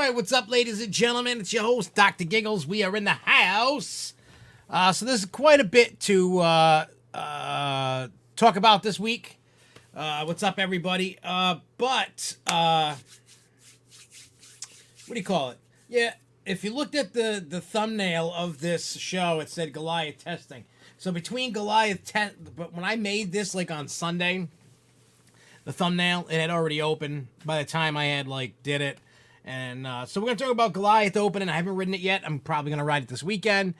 right, what's up, ladies and gentlemen? It's your host, Dr. Giggles. We are in the house. So there's quite a bit to talk about this week. What's up, everybody? What do you call it? Yeah, if you looked at the thumbnail of this show, it said Goliath testing. So between Goliath test, but when I made this like on Sunday, the thumbnail, it had already opened by the time I had did it. And so we're going to talk about Goliath opening. I haven't ridden it yet. I'm probably going to ride it this weekend.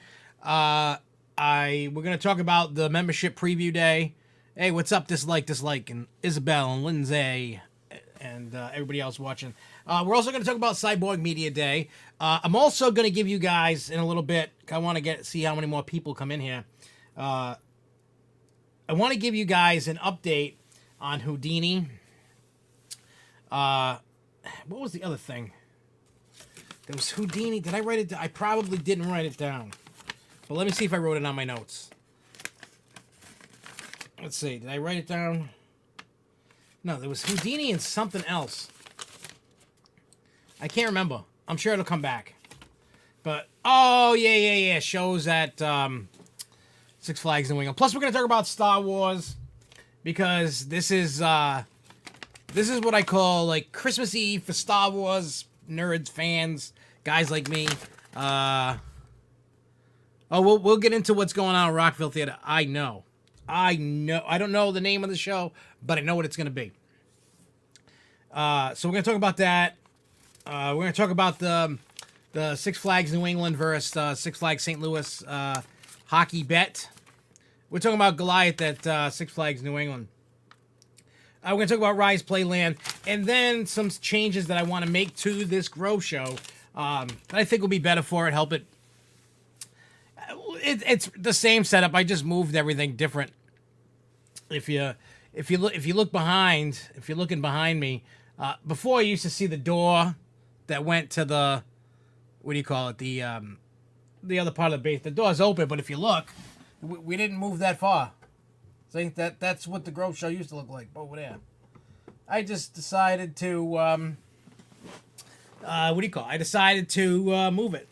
We're going to talk about the membership preview day. Hey, what's up, dislike, and Isabel and Lindsay and everybody else watching. We're also going to talk about Cyborg Media Day. I'm also going to give you guys in a little bit, I want to see how many more people come in here. I want to give you guys an update on Houdini. What was the other thing? There was Houdini. Did I write it down? I probably didn't write it down. But let me see if I wrote it on my notes. Let's see. Did I write it down? No, there was Houdini and something else. I can't remember. I'm sure it'll come back. But, oh, yeah. Shows at Six Flags New England. Plus, we're going to talk about Star Wars. Because this is what I call, Christmas Eve for Star Wars nerds, fans, guys like me. We'll get into what's going on at Rockville Theater. I know. I don't know the name of the show, but I know what it's going to be. So we're going to talk about that. We're going to talk about the Six Flags New England versus Six Flags St. Louis hockey bet. We're talking about Goliath at Six Flags New England. We're going to talk about Rise Playland, and then some changes that I want to make to this Grow show that I think will be better for it, help it. It's the same setup. I just moved everything different. If you look behind, if you're looking behind me, before you used to see the door that went to the, what do you call it, the other part of the base. The door's open, but if you look, we didn't move that far. See, that's what the Grow show used to look like over there. I just decided to, what do you call it? I decided to move it.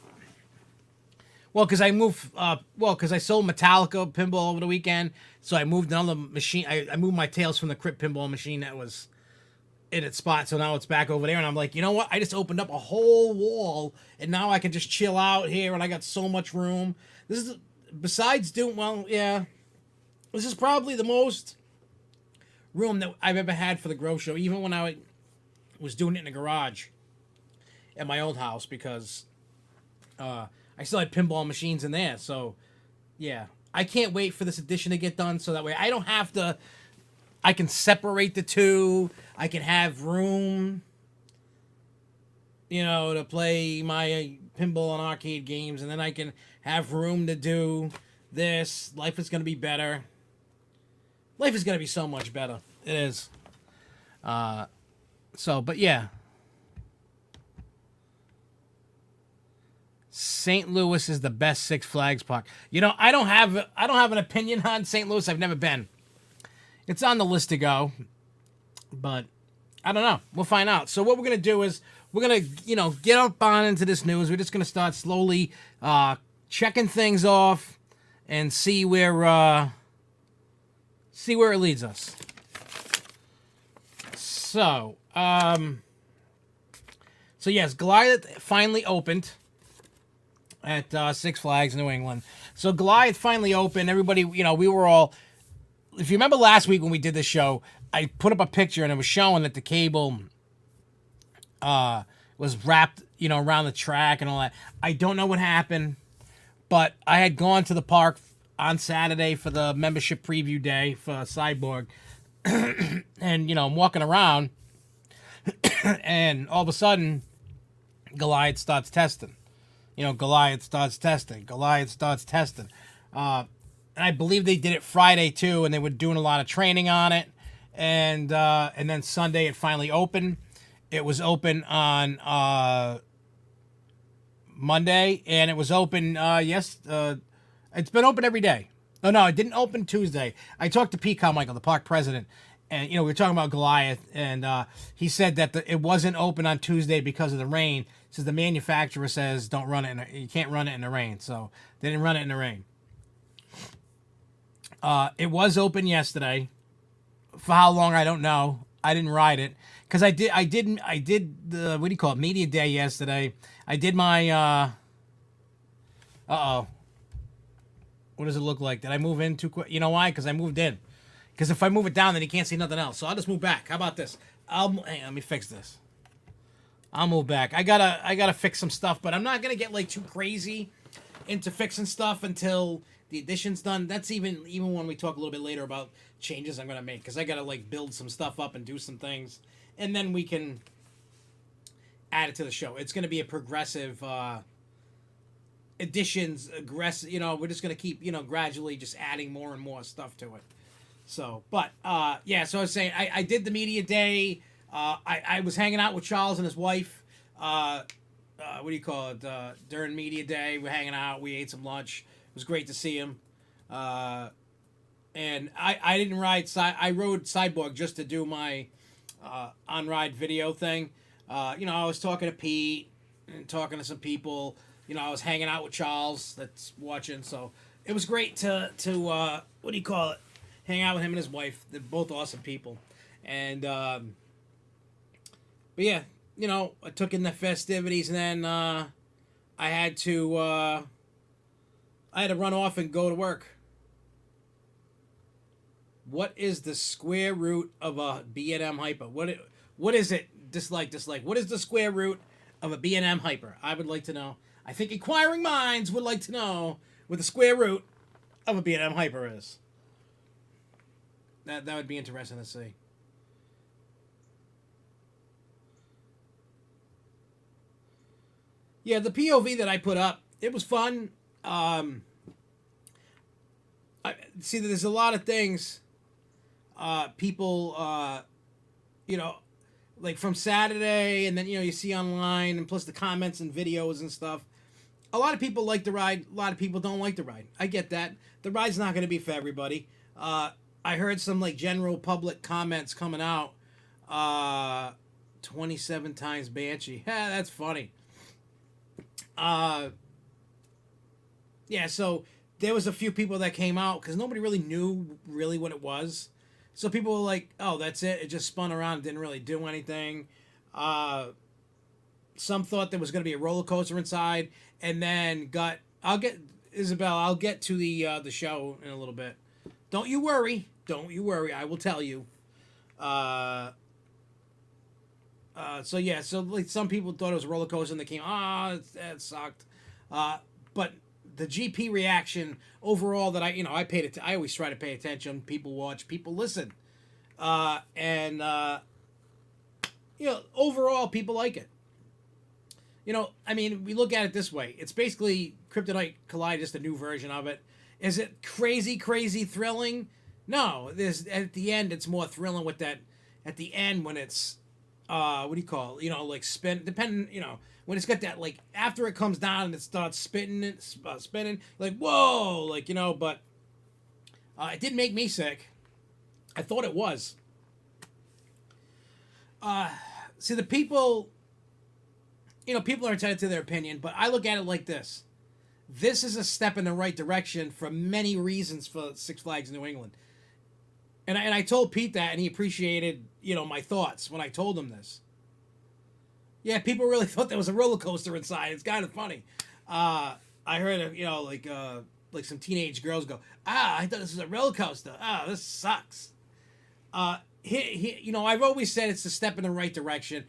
Well, because I sold Metallica pinball over the weekend, so I moved another machine. I moved my Tales from the Crypt pinball machine that was in its spot, so now it's back over there, and I'm like, you know what? I just opened up a whole wall, and now I can just chill out here, and I got so much room. This is, besides doing, well, yeah, this is probably the most room that I've ever had for the Grow show, even when I was doing it in the garage at my old house, because I still had pinball machines in there. So, yeah, I can't wait for this edition to get done, so that way I don't have to, I can separate the two, I can have room, to play my pinball and arcade games, and then I can have room to do this. Life is going to be better. Life is going to be so much better. It is. But yeah. St. Louis is the best Six Flags park. I don't have an opinion on St. Louis. I've never been. It's on the list to go. But I don't know. We'll find out. So what we're going to do is we're going to, get up on into this news. We're just going to start slowly checking things off and see where it leads us. So yes, Goliath finally opened at Six Flags New England. So Goliath finally opened. Everybody, we were all, if you remember last week when we did this show, I put up a picture and it was showing that the cable was wrapped, around the track and all that. I don't know what happened, but I had gone to the park on Saturday for the membership preview day for Cyborg. And, I'm walking around and all of a sudden Goliath starts testing. Goliath starts testing. And I believe they did it Friday too, and they were doing a lot of training on it. And then Sunday it finally opened. It was open on Monday, and it was open it's been open every day. Oh no, it didn't open Tuesday. I talked to Pete Carmichael, the park president, and we were talking about Goliath, and he said that it wasn't open on Tuesday because of the rain. He says the manufacturer says don't run it. You can't run it in the rain, so they didn't run it in the rain. It was open yesterday. For how long, I don't know. I didn't ride it because I did the, what do you call it, media day yesterday. I did my what does it look like? Did I move in too quick? You know why? Because I moved in. Because if I move it down, then you can't see nothing else. So I'll just move back. How about this? Hey, let me fix this. I'll move back. I gotta fix some stuff, but I'm not gonna get like too crazy into fixing stuff until the edition's done. That's even when we talk a little bit later about changes I'm gonna make, because I gotta like build some stuff up and do some things, and then we can add it to the show. It's gonna be a progressive additions, aggressive. We're just gonna keep gradually just adding more and more stuff to it. So, but yeah. So I was saying, I did the media day. I was hanging out with Charles and his wife. What do you call it? During media day, we're hanging out. We ate some lunch. It was great to see him. And I didn't ride. I rode Cyborg just to do my on ride video thing. I was talking to Pete and talking to some people. I was hanging out with Charles that's watching. So it was great to what do you call it? Hang out with him and his wife. They're both awesome people. And but yeah, I took in the festivities, and then I had to run off and go to work. What is the square root of a B&M hyper? What is it? Dislike. What is the square root of a B&M hyper? I would like to know. I think inquiring minds would like to know what the square root of a B&M hyper is. That would be interesting to see. Yeah, the POV that I put up, it was fun. I see that there's a lot of things people like from Saturday, and then you see online, and plus the comments and videos and stuff. A lot of people like the ride, a lot of people don't like the ride. I get that. The ride's not going to be for everybody. I heard some like general public comments coming out. 27 times Banshee. Yeah, that's funny. Yeah, so there was a few people that came out because nobody really knew really what it was. So people were like, "Oh, that's it. It just spun around, didn't really do anything." Some thought there was going to be a roller coaster inside, and then I'll get Isabel. I'll get to the show in a little bit. Don't you worry. I will tell you. So yeah, so like some people thought it was a roller coaster, and they came, that sucked. But the GP reaction overall, that I always try to pay attention. People watch, people listen, and overall people like it. We look at it this way. It's basically Kryptonite Collide, just a new version of it. Is it crazy thrilling? No. At the end, it's more thrilling with that. At the end, when it's what do you call it? Like spin, depending, when it's got that, like, after it comes down and it starts spinning, like, whoa, like, but it didn't make me sick. I thought it was. See, the people, people are entitled to their opinion, but I look at it like this. This is a step in the right direction for many reasons for Six Flags New England. And I told Pete that, and he appreciated, my thoughts when I told him this. Yeah, people really thought there was a roller coaster inside. It's kind of funny. I heard, like some teenage girls go, I thought this was a roller coaster. This sucks. I've always said it's a step in the right direction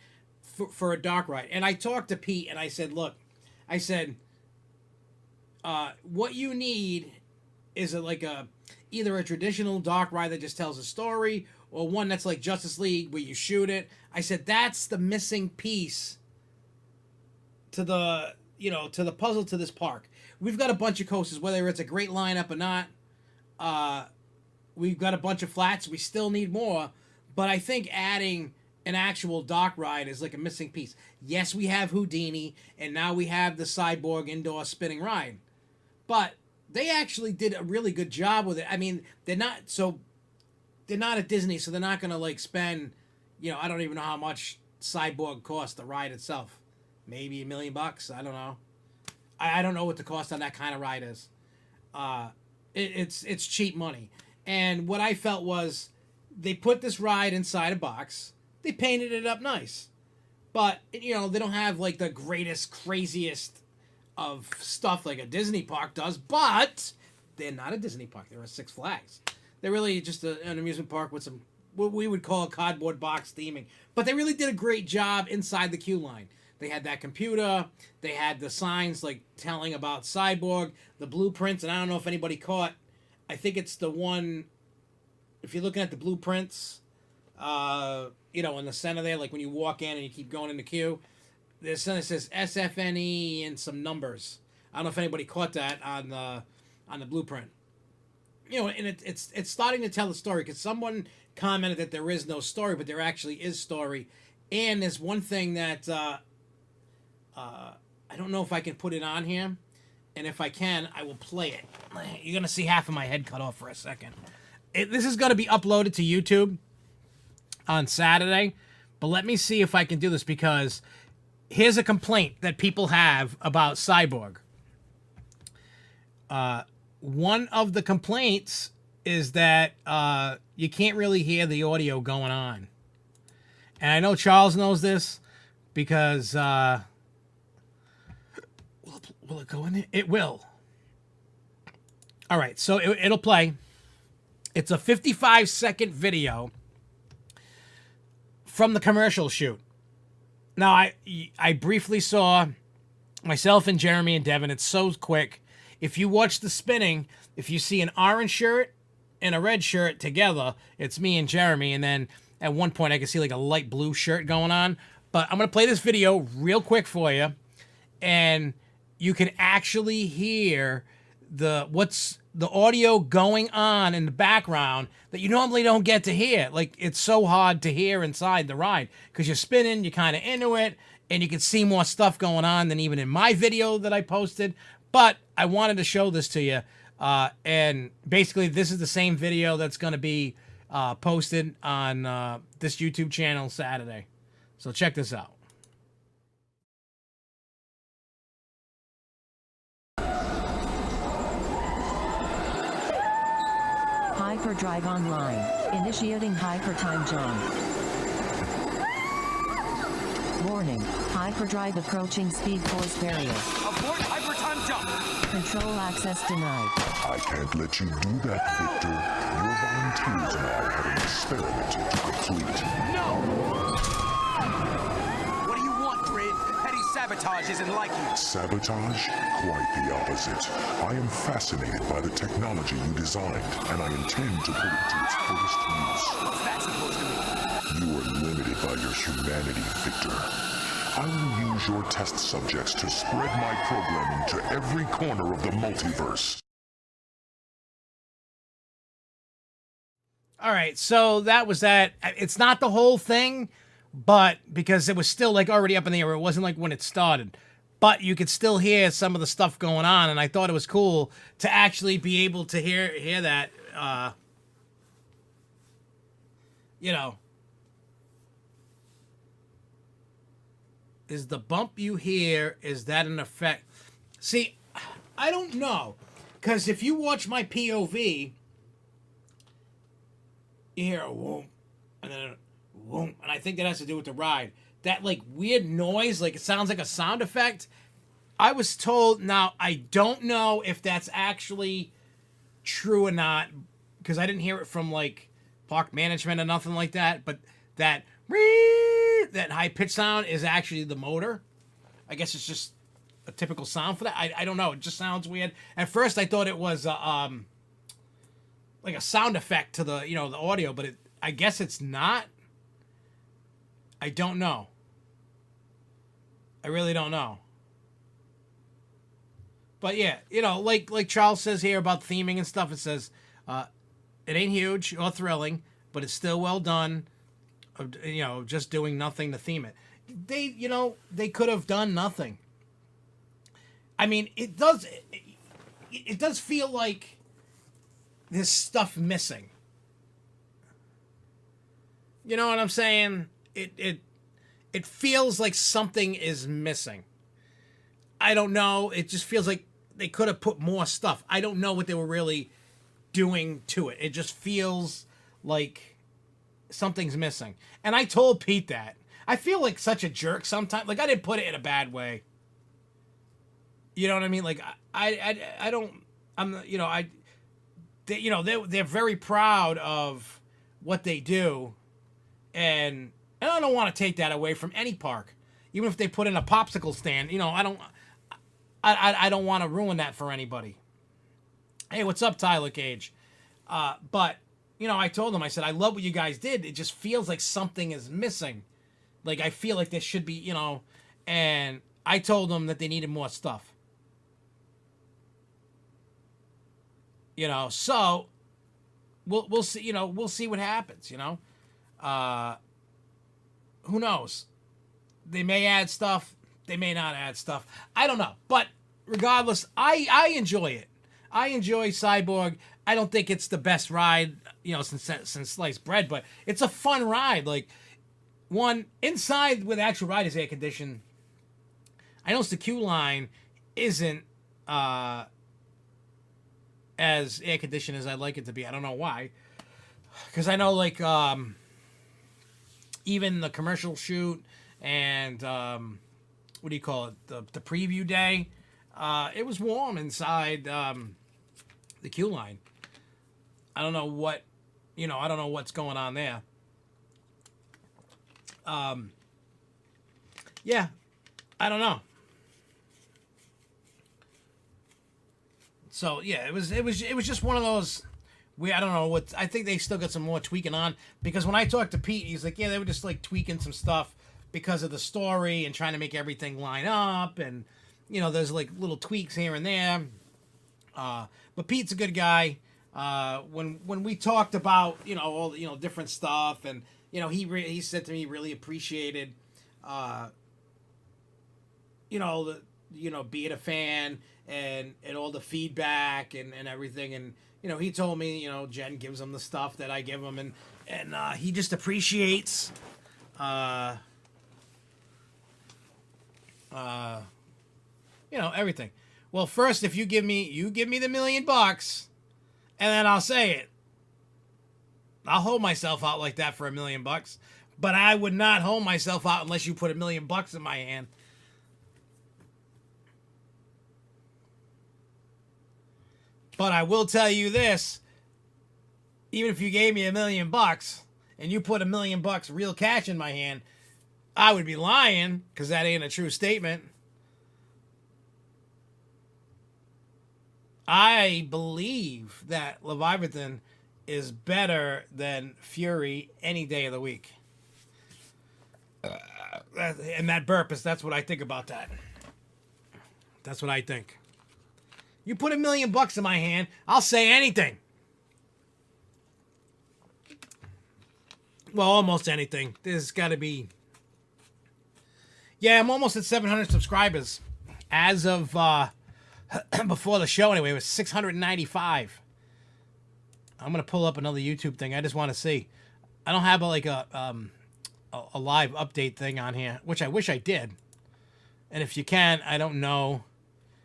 for a dark ride. And I talked to Pete, and I said, look, what you need is either a traditional dark ride that just tells a story, or one that's like Justice League where you shoot it. I said that's the missing piece to the puzzle to this park. We've got a bunch of coasters, whether it's a great lineup or not. We've got a bunch of flats. We still need more, but I think adding an actual dark ride is like a missing piece. Yes, we have Houdini, and now we have the Cyborg indoor spinning ride, but they actually did a really good job with it. They're they're not at Disney, so they're not gonna like spend, I don't even know how much Cyborg cost, the ride itself. Maybe $1 million. I don't know. I don't know what the cost on that kind of ride is. It's cheap money. And what I felt was they put this ride inside a box. They painted it up nice. But, they don't have like the greatest, craziest of stuff like a Disney park does. But they're not a Disney park. They're a Six Flags. They're really just an amusement park with some, what we would call cardboard box theming. But they really did a great job inside the queue line. They had that computer. They had the signs like telling about Cyborg, the blueprints, and I don't know if anybody caught. I think it's the one. If you're looking at the blueprints, in the center there, like when you walk in and you keep going in the queue, there's something that says SFNE and some numbers. I don't know if anybody caught that on the blueprint. And it's starting to tell the story because someone commented that there is no story, but there actually is story. And there's one thing that. I don't know if I can put it on here, and if I can, I will play it. You're gonna see half of my head cut off for a second. This is gonna be uploaded to YouTube on Saturday, but let me see if I can do this because here's a complaint that people have about Cyborg. One of the complaints is that you can't really hear the audio going on, and I know Charles knows this because. Will it go in there? It will. All right, so it'll play. It's a 55-second video from the commercial shoot. Now, I briefly saw myself and Jeremy and Devin. It's so quick. If you watch the spinning, if you see an orange shirt and a red shirt together, it's me and Jeremy. And then at one point, I can see like a light blue shirt going on. But I'm going to play this video real quick for you. And you can actually hear the audio going on in the background that you normally don't get to hear. Like, it's so hard to hear inside the ride because you're spinning, you're kind of into it, and you can see more stuff going on than even in my video that I posted. But I wanted to show this to you. And basically, this is the same video that's going to be posted on this YouTube channel Saturday. So check this out. Hyperdrive online. Initiating hypertime jump. Warning. Hyperdrive approaching speed force barrier. Abort hypertime jump. Control access denied. I can't let you do that, Victor. Your volunteers and I have an experiment to complete. No! What do you want, Grid? Petty sabotage isn't like you. Sabotage? Quite the opposite. I am fascinated by the technology you designed, and I intend to put it to its fullest use. What's that supposed to mean? You are limited by your humanity, Victor. I will use your test subjects to spread my programming to every corner of the multiverse. All right, so that was that. It's not the whole thing, but because it was still like already up in the air, it wasn't like when it started. But you could still hear some of the stuff going on, and I thought it was cool to actually be able to hear that. Is the bump you hear, is that an effect? See, I don't know, because if you watch my POV, you hear a whoom, and then a whoom, and I think that has to do with the ride. That, like, weird noise, like, it sounds like a sound effect. I was told, now, I don't know if that's actually true or not, because I didn't hear it from, like, park management or nothing like that, but that high-pitched sound is actually the motor. I guess it's just a typical sound for that. I don't know. It just sounds weird. At first, I thought it was, like a sound effect to the, the audio, but I guess it's not. I don't know. I really don't know. But yeah, like Charles says here about theming and stuff, it says, it ain't huge or thrilling, but it's still well done. Just doing nothing to theme it. They could have done nothing. I mean, it does feel like there's stuff missing. You know what I'm saying? It feels like something is missing. I don't know. It just feels like they could have put more stuff. I don't know what they were really doing to it. It just feels like something's missing. And I told Pete that. I feel like such a jerk sometimes. Like, I didn't put it in a bad way. You know what I mean? Like, I don't, I'm, you know, they're very proud of what they do. And I don't want to take that away from any park. Even if they put in a popsicle stand, you know, I don't want to ruin that for anybody. Hey, what's up, Tyler Cage? But, you know, I told them, I said, I love what you guys did. It just feels like something is missing. Like, I feel like there should be, you know, and I told them that they needed more stuff. You know, so we'll see, you know, we'll see what happens, you know. Who knows? They may add stuff. They may not add stuff. I don't know. But regardless, I enjoy it. I enjoy Cyborg. I don't think it's the best ride, you know, since sliced bread, but it's a fun ride. Like, one, inside where the actual ride is air conditioned, I noticed the queue line isn't as air conditioned as I'd like it to be. I don't know why. Because I know, like, even the commercial shoot and, what do you call it? The preview day, it was warm inside the queue line. I don't know what, you know, I don't know what's going on there. Yeah, I don't know. So yeah, it was just one of those. I don't know what. I think they still got some more tweaking on, because when I talked to Pete, he's like, yeah, they were just like tweaking some stuff because of the story and trying to make everything line up, and you know, there's like little tweaks here and there. But Pete's a good guy. When we talked about, you know, all, you know, different stuff, and you know, he said to me he really appreciated, you know, being a fan and all the feedback and everything, and you know, he told me, you know, Jen gives him the stuff that I give him, and he just appreciates, you know, everything. Well, first, if you give me the $1 million, and then I'll say it. I'll hold myself out like that for $1 million, but I would not hold myself out unless you put $1 million in my hand. But I will tell you this: even if you gave me $1 million and you put $1 million real cash in my hand, I would be lying, because that ain't a true statement. I believe that Leviathan is better than Fury any day of the week. And that burp that's what I think about that. That's what I think. You put $1 million in my hand, I'll say anything. Well, almost anything. There's got to be... Yeah, I'm almost at 700 subscribers. As of before the show, anyway, it was 695. I'm going to pull up another YouTube thing. I just want to see. I don't have a live update thing on here, which I wish I did. And if you can, I don't know.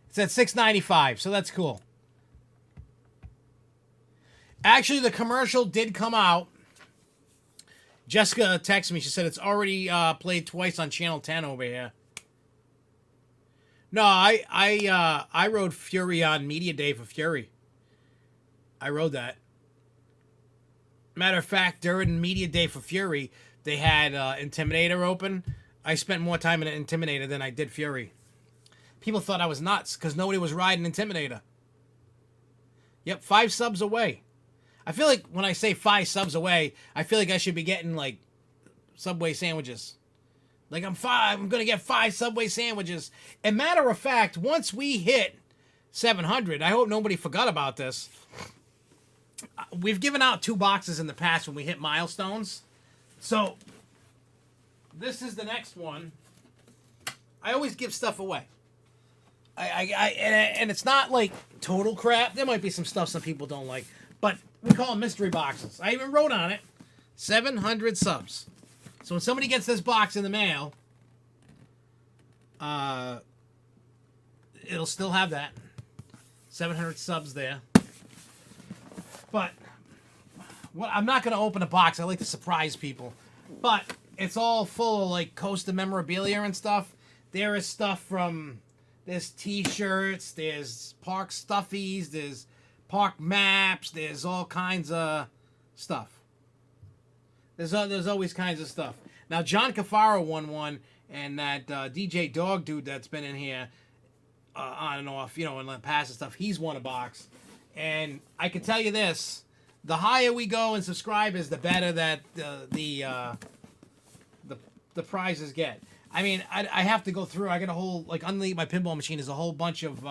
It's at 695, so that's cool. Actually, the commercial did come out. Jessica texted me. She said it's already played twice on Channel 10 over here. No, I rode Fury on Media Day for Fury. I rode that. Matter of fact, during Media Day for Fury, they had Intimidator open. I spent more time in Intimidator than I did Fury. People thought I was nuts because nobody was riding Intimidator. Yep, 5 subs away. I feel like when I say 5 subs away, I feel like I should be getting, like, Subway sandwiches. Like, I'm going to get 5 Subway sandwiches. And matter of fact, once we hit 700, I hope nobody forgot about this. We've given out 2 boxes in the past when we hit milestones. So, this is the next one. I always give stuff away. And it's not like total crap. There might be some stuff some people don't like, but we call them mystery boxes. I even wrote on it. 700 subs. So when somebody gets this box in the mail, it'll still have that 700 subs there. But I'm not going to open a box. I like to surprise people. But it's all full of like Costa memorabilia and stuff. There is stuff from, there's t-shirts, there's park stuffies, there's park maps, there's all kinds of stuff. There's always kinds of stuff. Now, John Cafaro won one, and that DJ Dog dude that's been in here on and off, in the past and stuff, he's won a box. And I can tell you this, the higher we go in subscribers, the better that the prizes get. I mean, I have to go through, I got a whole, like, underneath my pinball machine is a whole bunch of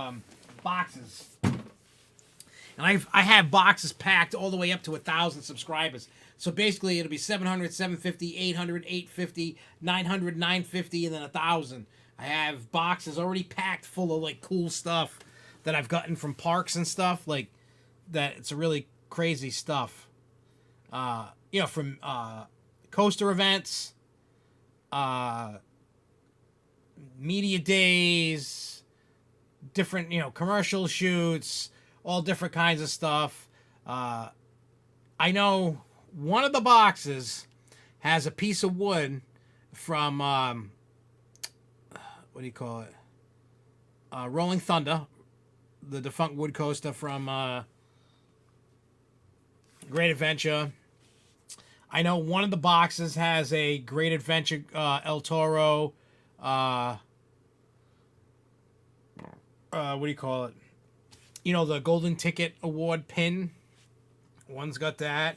boxes. And I have boxes packed all the way up to 1,000 subscribers. So basically, it'll be 700, 750, 800, 850, 900, 950, and then 1,000. I have boxes already packed full of, like, cool stuff that I've gotten from parks and stuff. Like, that it's really crazy stuff. From coaster events, media days, different, commercial shoots, all different kinds of stuff. I know one of the boxes has a piece of wood from, what do you call it? Rolling Thunder, the defunct wood coaster from Great Adventure. I know one of the boxes has a Great Adventure El Toro, what do you call it? The Golden Ticket Award pin. One's got that.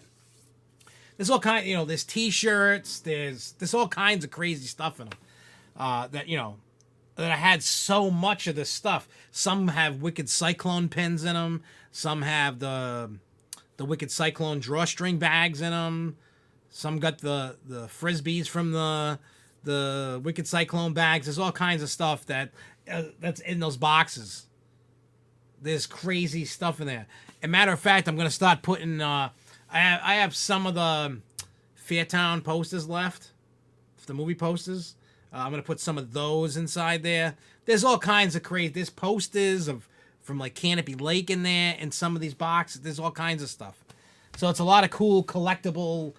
There's all kind, there's t-shirts, there's all kinds of crazy stuff in them. That I had so much of this stuff. Some have Wicked Cyclone pins in them. Some have the Wicked Cyclone drawstring bags in them. Some got the frisbees from the Wicked Cyclone bags. There's all kinds of stuff that's in those boxes. There's crazy stuff in there. As a matter of fact, I'm gonna start putting. I have some of the Fairtown posters left, the movie posters. I'm gonna put some of those inside there. There's all kinds of crazy. There's posters from like Canopy Lake in there, and some of these boxes. There's all kinds of stuff. So it's a lot of cool collectible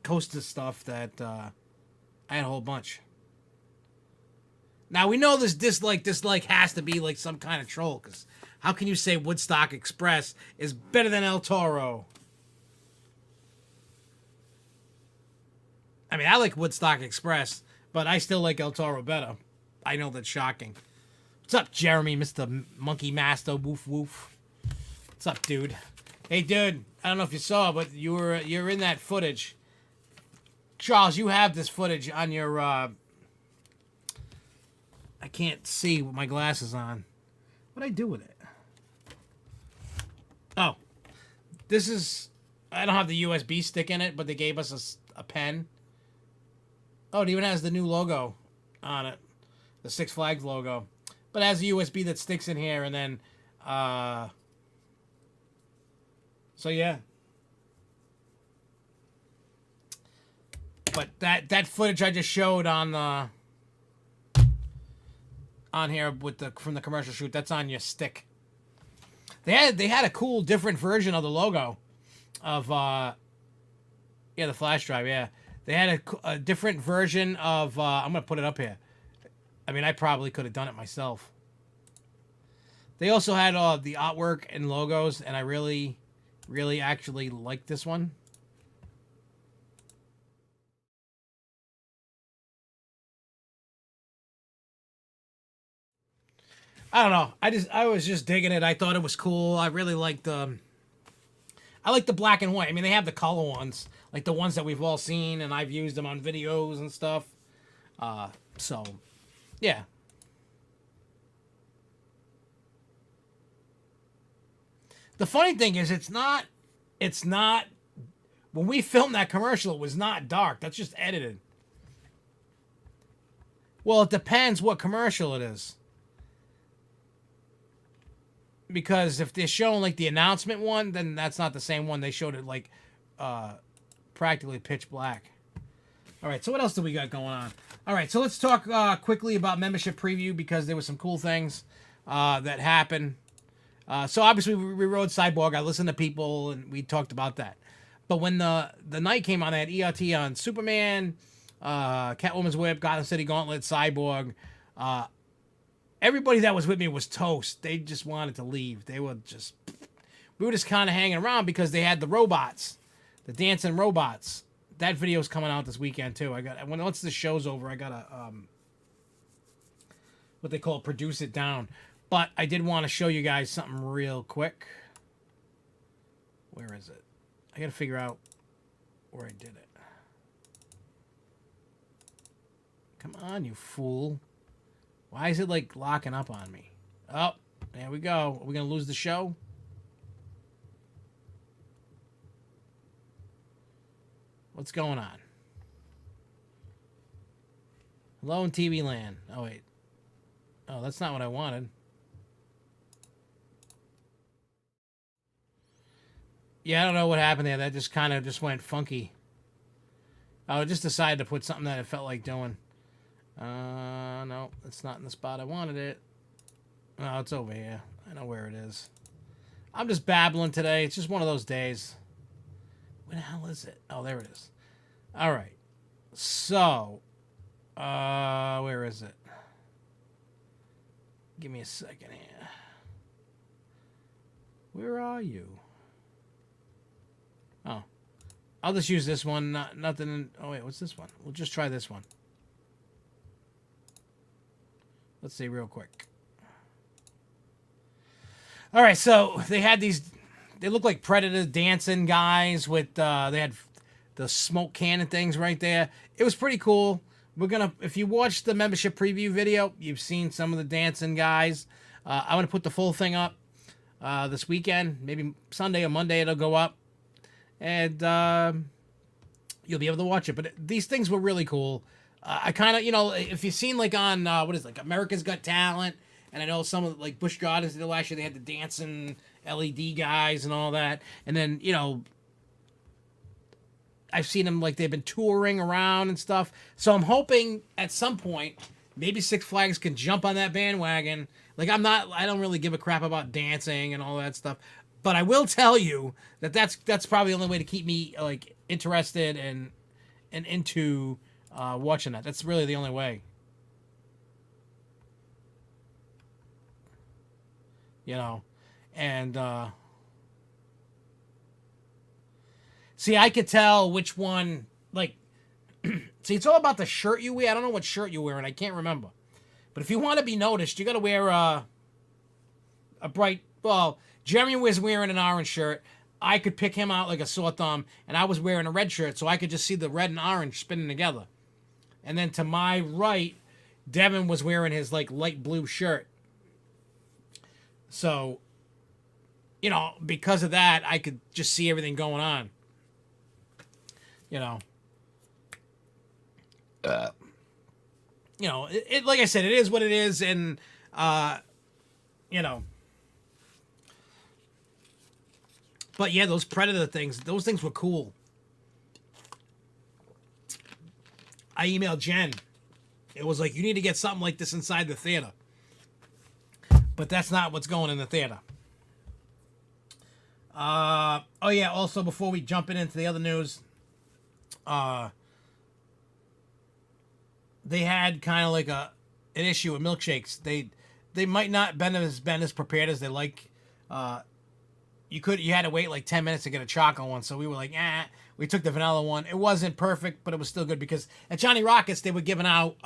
coaster stuff that I had a whole bunch. Now we know this has to be like some kind of troll, because how can you say Woodstock Express is better than El Toro? I mean, I like Woodstock Express, but I still like El Toro better. I know that's shocking. What's up, Jeremy, Mr. Monkey Master? Woof woof. What's up, dude? Hey, dude. I don't know if you saw, but you're in that footage. Charles, you have this footage on your. I can't see with my glasses on. What'd I do with it? Oh, this is. I don't have the USB stick in it, but they gave us a pen. Oh, it even has the new logo on it, the Six Flags logo. But it has a USB that sticks in here, and then, so yeah. But that footage I just showed on here from the commercial shoot, that's on your stick. They had a cool different version of the logo of the flash drive, yeah. They had a different version of I'm gonna put it up here. I mean, I probably could have done it myself. They also had the artwork and logos, and I really, really actually like this one. I don't know. I was just digging it. I thought it was cool. I really liked I like the black and white. I mean, they have the color ones, like the ones that we've all seen, and I've used them on videos and stuff. So, yeah. The funny thing is, it's not, when we filmed that commercial, it was not dark. That's just edited. Well, it depends what commercial it is. Because if they're showing like the announcement one, then that's not the same one. They showed it like practically pitch black. All right, so what else do we got going on? All right, so let's talk quickly about membership preview because there were some cool things that happened. So obviously we rode Cyborg. I listened to people and we talked about that. But when the night came on, I had ERT on Superman, Catwoman's Whip, Gotham City Gauntlet, Cyborg. Everybody that was with me was toast. They just wanted to leave. We were just kind of hanging around because they had the robots, the dancing robots. That video's coming out this weekend too. Once the show's over, I gotta what they call produce it down. But I did want to show you guys something real quick. Where is it? I gotta figure out where I did it. Come on, you fool. Why is it like locking up on me? Oh, there we go. Are we gonna lose the show? What's going on? Hello in TV land. Oh, wait. Oh, that's not what I wanted. Yeah, I don't know what happened there. That just kind of just went funky. I just decided to put something that I felt like doing. No, it's not in the spot I wanted it. Oh, it's over here. I know where it is. I'm just babbling today. It's just one of those days. Where the hell is it? Oh, there it is. All right. So, where is it? Give me a second here. Where are you? Oh. I'll just use this one. Nothing. Oh, wait. What's this one? We'll just try this one. Let's see real quick. All right. So, they had these... They look like Predator dancing guys with, they had the smoke cannon things right there. It was pretty cool. If you watched the membership preview video, you've seen some of the dancing guys. I'm going to put the full thing up this weekend. Maybe Sunday or Monday it'll go up. And you'll be able to watch it. But these things were really cool. I kind of, if you've seen like on, like America's Got Talent, and I know some of like Busch Gardens did last year, they had the dancing LED guys and all that. And then, I've seen them like they've been touring around and stuff. So I'm hoping at some point, maybe Six Flags can jump on that bandwagon. Like I don't really give a crap about dancing and all that stuff. But I will tell you that that's probably the only way to keep me like interested and into watching that. That's really the only way. And see, I could tell which one, like, see, it's all about the shirt you wear. I don't know what shirt you're wearing. I can't remember. But if you want to be noticed, you got to wear a bright, well, Jeremy was wearing an orange shirt. I could pick him out like a sore thumb, and I was wearing a red shirt, so I could just see the red and orange spinning together. And then to my right, Devin was wearing his, like, light blue shirt. So, because of that, I could just see everything going on. It like I said, it is what it is, and but yeah, those Predator things, those things were cool. I emailed Jen. It was like, you need to get something like this inside the theater. But that's not what's going in the theater. Oh yeah, also before we jump into the other news, they had kind of like an issue with milkshakes. They might not been as prepared as they like. You had to wait like 10 minutes to get a chocolate one, so we were like, we took the vanilla one. It wasn't perfect, but it was still good because at Johnny Rockets they were giving out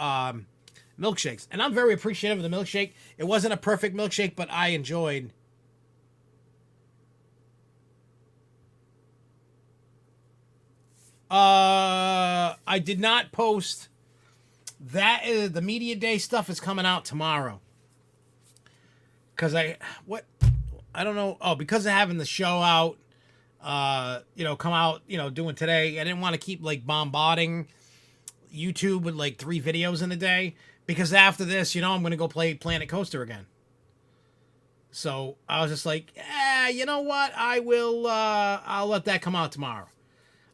milkshakes, and I'm very appreciative of the milkshake. It wasn't a perfect milkshake, but I enjoyed. I did not post that. The media day stuff is coming out tomorrow. Cause I don't know. Oh, because of having the show out, come out, doing today. I didn't want to keep like bombarding YouTube with like 3 videos in a day, because after this, I'm going to go play Planet Coaster again. So I was just like, you know what? I'll let that come out tomorrow.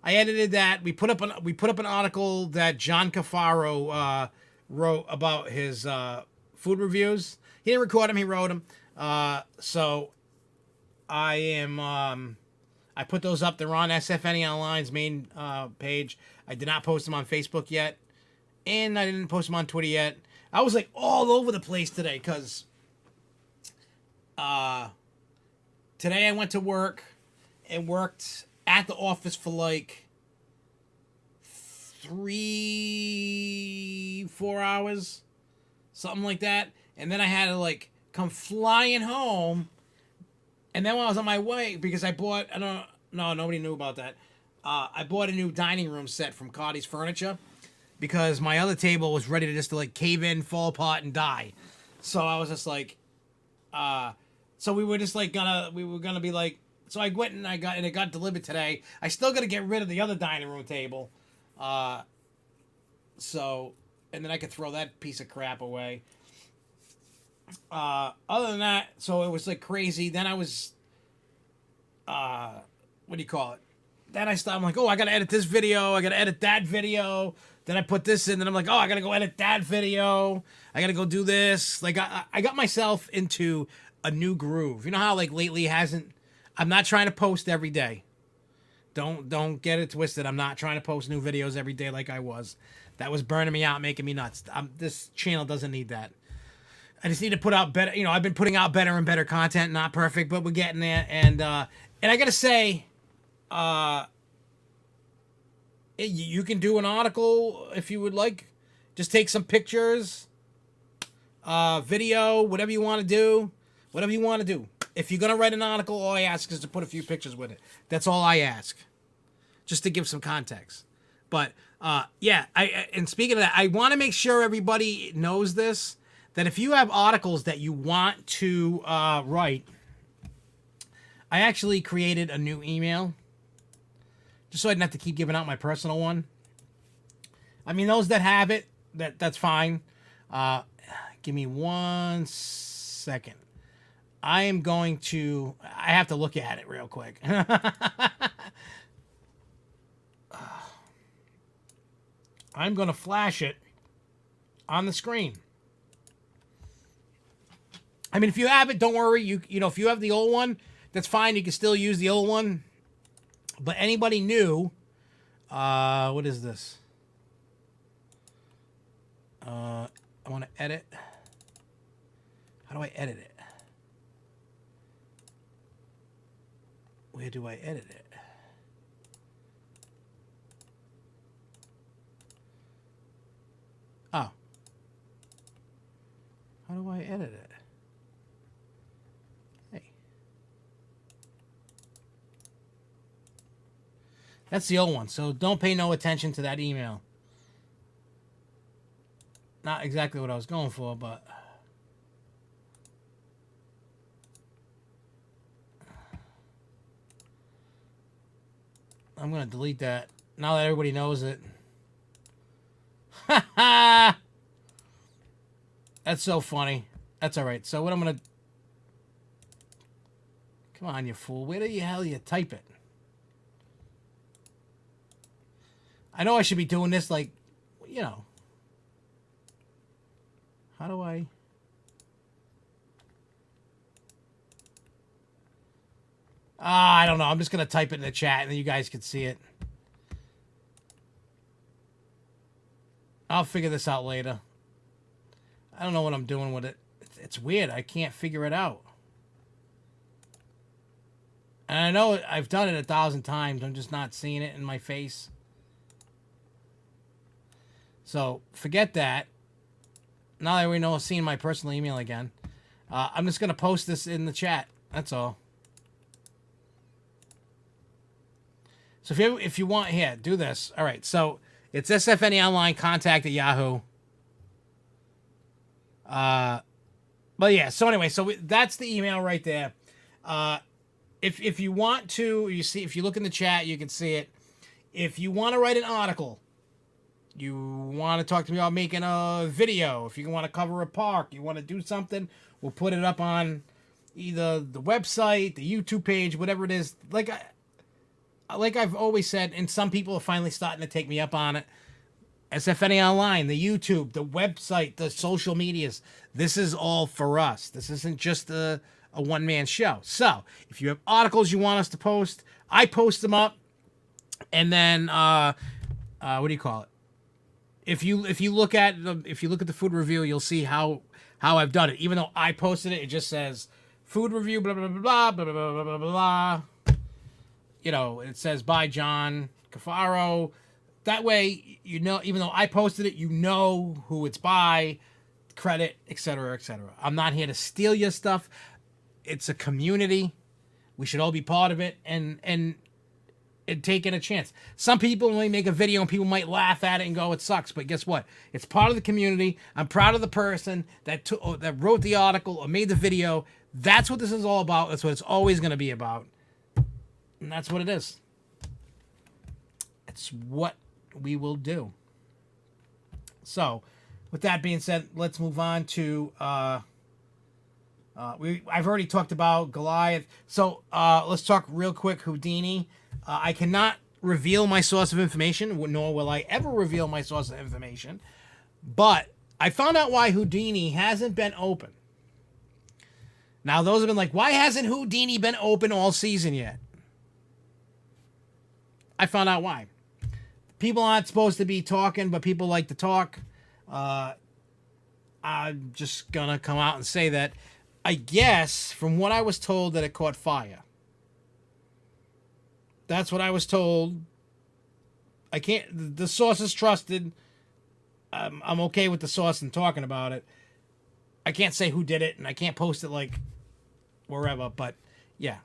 I edited that. We put up an article that John Cafaro wrote about his food reviews. He didn't record them. He wrote them. So I put those up. They're on SFNEOnline's main page. I did not post them on Facebook yet, and I didn't post them on Twitter yet. I was like all over the place today because today I went to work and worked at the office for like 3-4 hours, something like that, and then I had to like come flying home. And then when I was on my way, because I bought, nobody knew about that. I bought a new dining room set from Cardi's Furniture because my other table was ready to just like cave in, fall apart, and die. So I was just like, so we were just like gonna be like, so I went and it got delivered today. I still got to get rid of the other dining room table. So, and then I could throw that piece of crap away. Other than that, so it was like crazy. Then I was, what do you call it? Then I'm like, oh, I gotta edit this video. I gotta edit that video. Then I put this in. Then I'm like, oh, I gotta go edit that video. I gotta go do this. Like I got myself into a new groove. You know how like lately I'm not trying to post every day. Don't get it twisted. I'm not trying to post new videos every day like I was. That was burning me out, making me nuts. This channel doesn't need that. I just need to put out better. You know, I've been putting out better and better content. Not perfect, but we're getting there. And I gotta say, you can do an article if you would like. Just take some pictures, video, whatever you want to do. Whatever you want to do. If you're gonna write an article, all I ask is to put a few pictures with it. That's all I ask, just to give some context. But yeah, and speaking of that, I want to make sure everybody knows this. That if you have articles that you want to write, I actually created a new email just so I didn't have to keep giving out my personal one. I mean, those that have it, that's fine. Give me 1 second. I have to look at it real quick. I'm going to flash it on the screen. I mean, if you have it, don't worry. You know, if you have the old one, that's fine. You can still use the old one. But anybody new, what is this? I want to edit. How do I edit it? Where do I edit it? Oh. How do I edit it? That's the old one, so don't pay no attention to that email. Not exactly what I was going for, but... I'm going to delete that now that everybody knows it. Ha ha! That's so funny. That's alright. So what I'm going to... Come on, you fool. Where the hell you type it? I know I should be doing this like, you know. How do I... I don't know. I'm just going to type it in the chat and then you guys can see it. I'll figure this out later. I don't know what I'm doing with it. It's weird. I can't figure it out. And I know I've done it 1,000 times. I'm just not seeing it in my face. So, forget that. Now that we know, seeing my personal email again. I'm just going to post this in the chat. That's all. So, if you want, here, do this. All right, so it's SFNEOnline, contact at Yahoo. But yeah, so anyway, so that's the email right there. If you want to, you see, if you look in the chat, you can see it. If you want to write an article, you want to talk to me about making a video, if you want to cover a park, you want to do something, we'll put it up on either the website, the YouTube page, whatever it is. Like, like I've always said, and some people are finally starting to take me up on it. SFNEOnline, the YouTube, the website, the social medias. This is all for us. This isn't just a one-man show. So if you have articles you want us to post, I post them up, and then what do you call it? If you look at the food review, you'll see how I've done it. Even though I posted it, it just says food review, blah blah blah blah blah blah blah blah blah. You know, it says by John Cafaro. That way, you know, even though I posted it, you know who it's by, credit, etc., etc. I'm not here to steal your stuff. It's a community. We should all be part of it and taking a chance. Some people only make a video and people might laugh at it and go, it sucks. But guess what? It's part of the community. I'm proud of the person that wrote the article or made the video. That's what this is all about. That's what it's always going to be about. And that's what it is. It's what we will do. So, with that being said, let's move on to I've already talked about Goliath. So let's talk real quick Houdini. I cannot reveal my source of information, nor will I ever reveal my source of information. But I found out why Houdini hasn't been open. Now, those have been like, why hasn't Houdini been open all season yet? I found out why. People aren't supposed to be talking, but people like to talk. I'm just going to come out and say that I guess, from what I was told, that it caught fire. That's what I was told. I can't... The source is trusted. I'm okay with the source and talking about it. I can't say who did it, and I can't post it, like, wherever, but, yeah.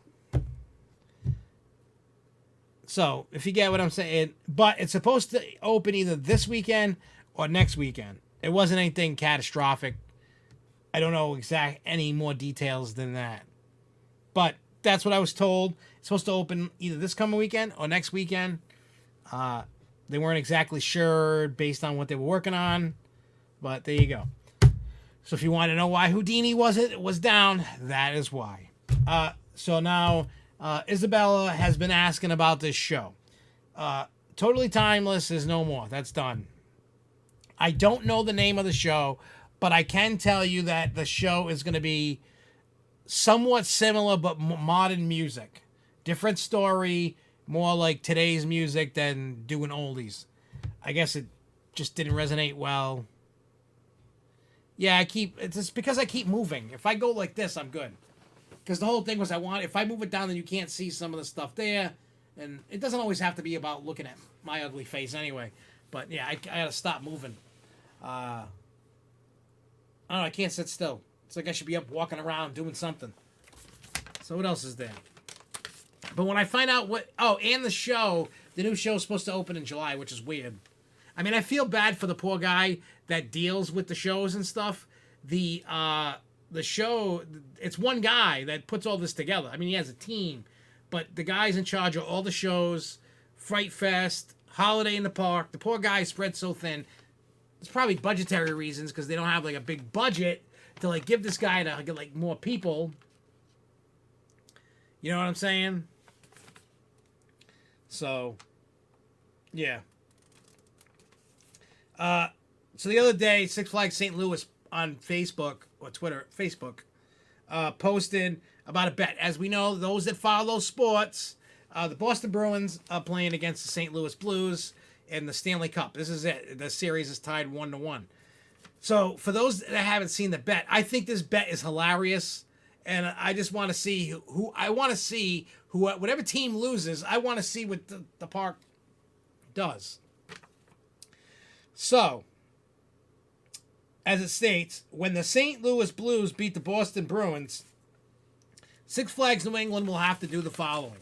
So, if you get what I'm saying, but it's supposed to open either this weekend or next weekend. It wasn't anything catastrophic. I don't know any more details than that. But that's what I was told. It's supposed to open either this coming weekend or next weekend. They weren't exactly sure based on what they were working on. But there you go. So if you want to know why Houdini was down, that is why. So now... Isabella has been asking about this show. Totally Timeless is no more. That's done. I don't know the name of the show, but I can tell you that the show is going to be somewhat similar, but modern music. Different story, more like today's music than doing oldies. I guess it just didn't resonate well. Yeah, it's just because I keep moving. If I go like this, I'm good. Because the whole thing was if I move it down, then you can't see some of the stuff there. And it doesn't always have to be about looking at my ugly face anyway. But yeah, I gotta stop moving. I don't know, I can't sit still. It's like I should be up walking around doing something. So what else is there? But when I find out and the new show is supposed to open in July, which is weird. I mean, I feel bad for the poor guy that deals with the shows and stuff. The show, it's one guy that puts all this together. I mean, he has a team, but the guy's in charge of all the shows, Fright Fest, Holiday in the Park. The poor guy spread so thin. It's probably budgetary reasons because they don't have like a big budget to like give this guy to get like more people. You know what I'm saying? So, yeah. So the other day, Six Flags St. Louis on Facebook or Twitter, Facebook, posted about a bet. As we know, those that follow sports, the Boston Bruins are playing against the St. Louis Blues in the Stanley Cup. This is it. The series is tied 1-1. So for those that haven't seen the bet, I think this bet is hilarious, and I just want to see whatever team loses. I want to see what the park does. So, as it states, when the St. Louis Blues beat the Boston Bruins, Six Flags New England will have to do the following.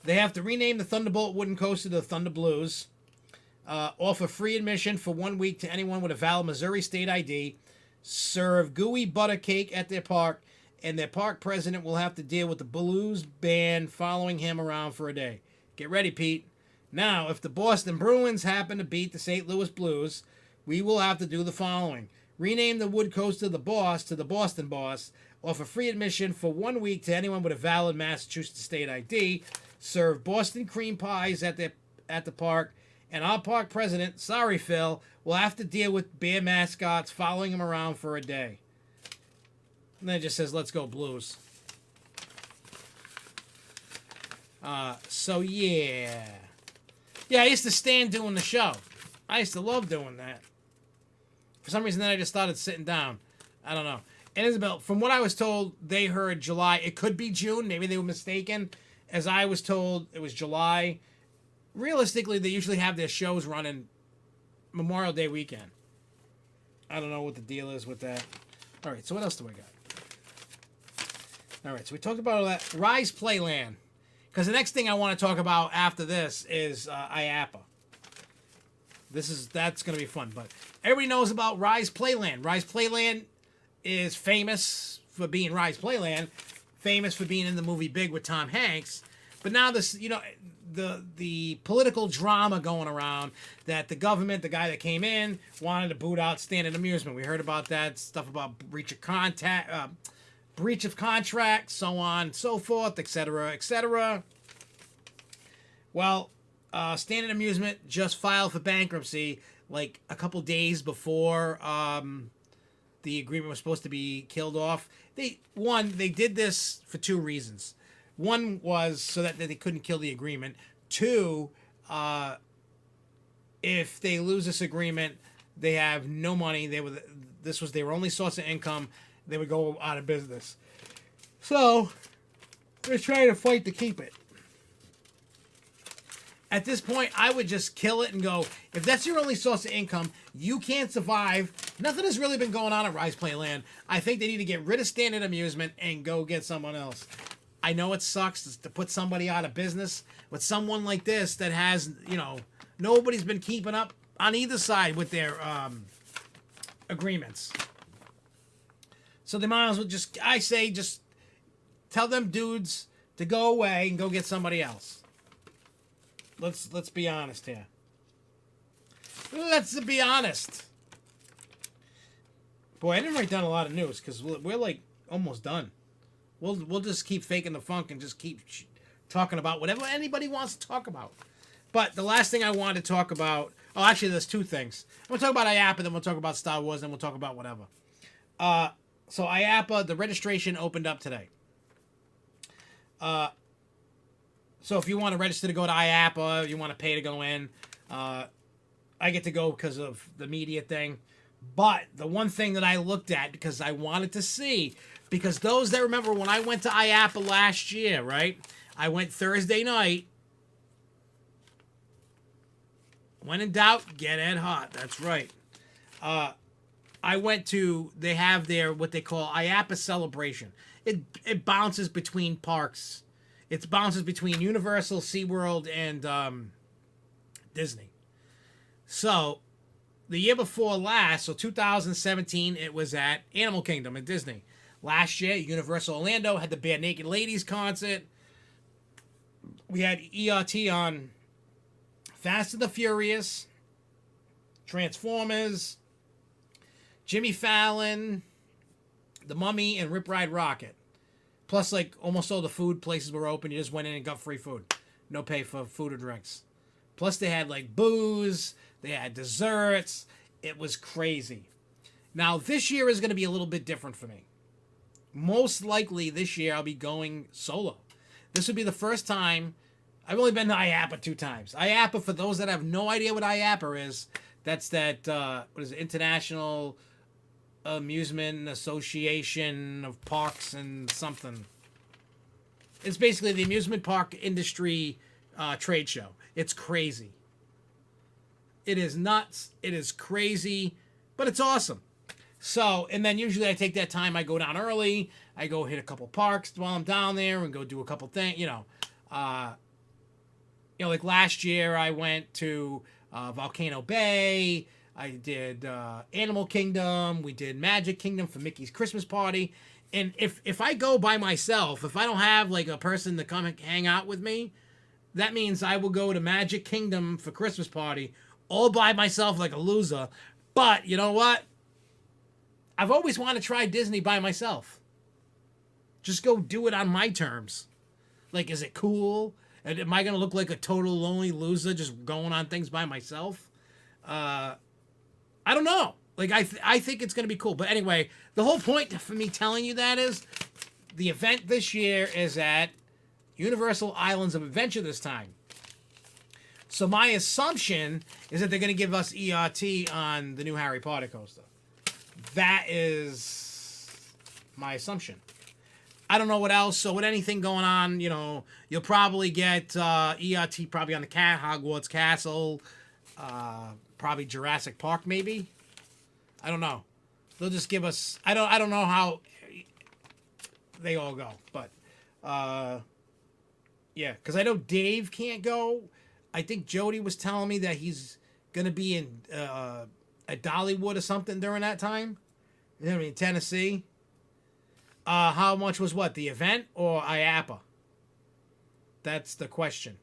They have to rename the Thunderbolt Wooden Coaster to the Thunder Blues, offer free admission for 1 week to anyone with a valid Missouri state ID, serve gooey butter cake at their park, and their park president will have to deal with the Blues band following him around for a day. Get ready, Pete. Now, if the Boston Bruins happen to beat the St. Louis Blues, we will have to do the following. Rename the wood coaster The Boss to the Boston Boss, offer free admission for 1 week to anyone with a valid Massachusetts state ID, serve Boston cream pies at the park, and our park president, sorry Phil, will have to deal with bear mascots following him around for a day. And then it just says, let's go Blues. So yeah. Yeah, I used to stand doing the show. I used to love doing that. For some reason, then I just started sitting down. I don't know. And Isabel, from what I was told, they heard July. It could be June. Maybe they were mistaken. As I was told, it was July. Realistically, they usually have their shows running Memorial Day weekend. I don't know what the deal is with that. All right, so what else do I got? All right, so we talked about all that. Rise Playland. Because the next thing I want to talk about after this is IAPA. That's going to be fun. But everybody knows about Rise Playland. Rise Playland is famous for being Rise Playland, famous for being in the movie Big with Tom Hanks. But now this, the political drama going around that the government, the guy that came in, wanted to boot out Standard Amusement. We heard about that stuff about breach of contract, so on, so forth, etc., etc. Well, Standard Amusement just filed for bankruptcy like a couple days before the agreement was supposed to be killed off. They did this for two reasons. One was so that they couldn't kill the agreement. Two, if they lose this agreement, they have no money. This was their only source of income. They would go out of business. So they're trying to fight to keep it. At this point, I would just kill it and go, if that's your only source of income, you can't survive. Nothing has really been going on at Rise Playland. I think they need to get rid of Standard Amusement and go get someone else. I know it sucks to put somebody out of business, but someone like this that has, nobody's been keeping up on either side with their agreements. So they might as well just tell them dudes to go away and go get somebody else. Let's be honest here. Let's be honest. Boy, I didn't write down a lot of news because we're like almost done. We'll just keep faking the funk and just keep talking about whatever anybody wants to talk about. But the last thing I wanted to talk about... Oh, actually, there's two things. We'll talk about IAPA, then we'll talk about Star Wars, then we'll talk about whatever. So IAPA, the registration opened up today. So if you want to register to go to IAPA, you want to pay to go in, I get to go because of the media thing. But the one thing that I looked at, because I wanted to see, because those that remember when I went to IAPA last year, right? I went Thursday night. When in doubt, get Ed Hot. That's right. I went to, they have their, what they call IAPA Celebration. It bounces between parks. It bounces between Universal, SeaWorld, and Disney. So, the year before last, so 2017, it was at Animal Kingdom at Disney. Last year, Universal Orlando had the Bare Naked Ladies concert. We had ERT on Fast and the Furious, Transformers, Jimmy Fallon, The Mummy, and Rip Ride Rocket. Plus, like, almost all the food places were open. You just went in and got free food. No pay for food or drinks. Plus, they had, like, booze. They had desserts. It was crazy. Now, this year is going to be a little bit different for me. Most likely, this year, I'll be going solo. This would be the first time. I've only been to IAPA 2 times. IAPA, for those that have no idea what IAPA is, that's that, what is it, International Amusement Association of Parks and something. It's basically the amusement park industry trade show. It's crazy. It is nuts. It is crazy, but it's awesome. So, and then usually I take that time. I go down early. I go hit a couple parks while I'm down there and go do a couple things. Like last year I went to Volcano Bay. I did Animal Kingdom. We did Magic Kingdom for Mickey's Christmas party. And if I go by myself, if I don't have like a person to come hang out with me, that means I will go to Magic Kingdom for Christmas party all by myself like a loser. But you know what? I've always wanted to try Disney by myself. Just go do it on my terms. Like, is it cool? And am I gonna look like a total lonely loser just going on things by myself? I don't know. Like, I think it's gonna be cool. But anyway, the whole point for me telling you that is the event this year is at Universal Islands of Adventure this time. So my assumption is that they're going to give us ERT on the new Harry Potter coaster. That is my assumption. I don't know what else. So with anything going on, you know, you'll probably get ERT probably on the Hogwarts Castle, probably Jurassic Park maybe. I don't know. They'll just give us. I don't know how they all go, but yeah, because I know Dave can't go. I think Jody was telling me that he's gonna be in at Dollywood or something during that time. You know, in Tennessee. How much was what, the event or IAPA? That's the question.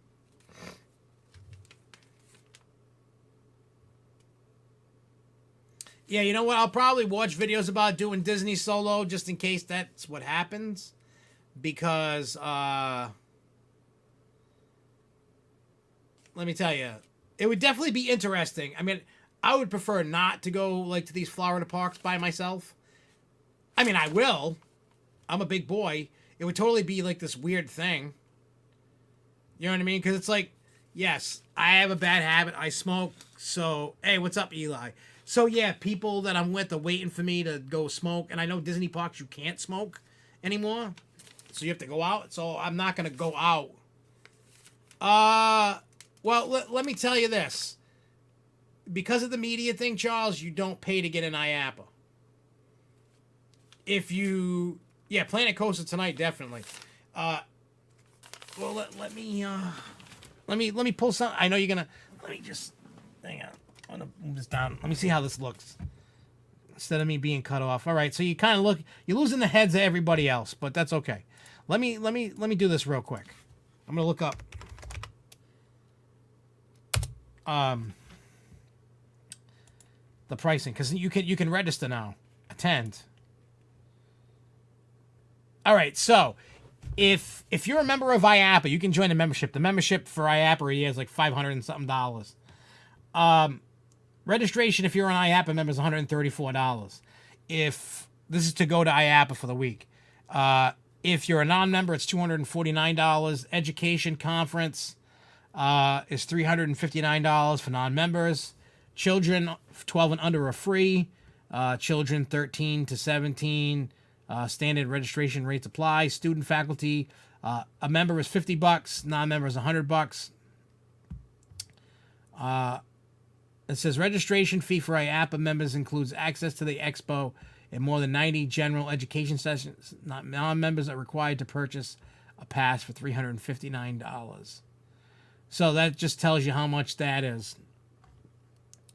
Yeah, you know what? I'll probably watch videos about doing Disney solo just in case that's what happens, because let me tell you, it would definitely be interesting. I mean, I would prefer not to go like to these Florida parks by myself. I mean, I will. I'm a big boy. It would totally be like this weird thing. You know what I mean? Because it's like, yes, I have a bad habit. I smoke. So, hey, what's up, Eli? So, yeah, people that I'm with are waiting for me to go smoke. And I know Disney parks, you can't smoke anymore. So you have to go out. So I'm not going to go out. Well, let me tell you this. Because of the media thing, Charles, you don't pay to get an IAPA. If you... Yeah, Planet Coaster tonight, definitely. Well, let me pull some... I know you're going to... Let me just... Hang on. I'm going to move this down. Let me see how this looks. Instead of me being cut off. All right, so you kind of look... You're losing the heads of everybody else, but that's okay. Let me do this real quick. I'm going to look up... the pricing, because you can register now. Attend. All right, so if you're a member of IAPA, you can join the membership. The membership for IAPA a year is like $500 and something. Registration if you're an IAPA member is $134. If this is to go to IAPA for the week. If you're a non-member, it's $249. Education conference is $359 for non-members. Children 12 and under are free. Children 13 to 17. Standard registration rates apply. Student faculty, a member is $50. Non-member is $100. It says registration fee for IAPA members includes access to the expo and more than 90 general education sessions. Non-members are required to purchase a pass for $359. So that just tells you how much that is.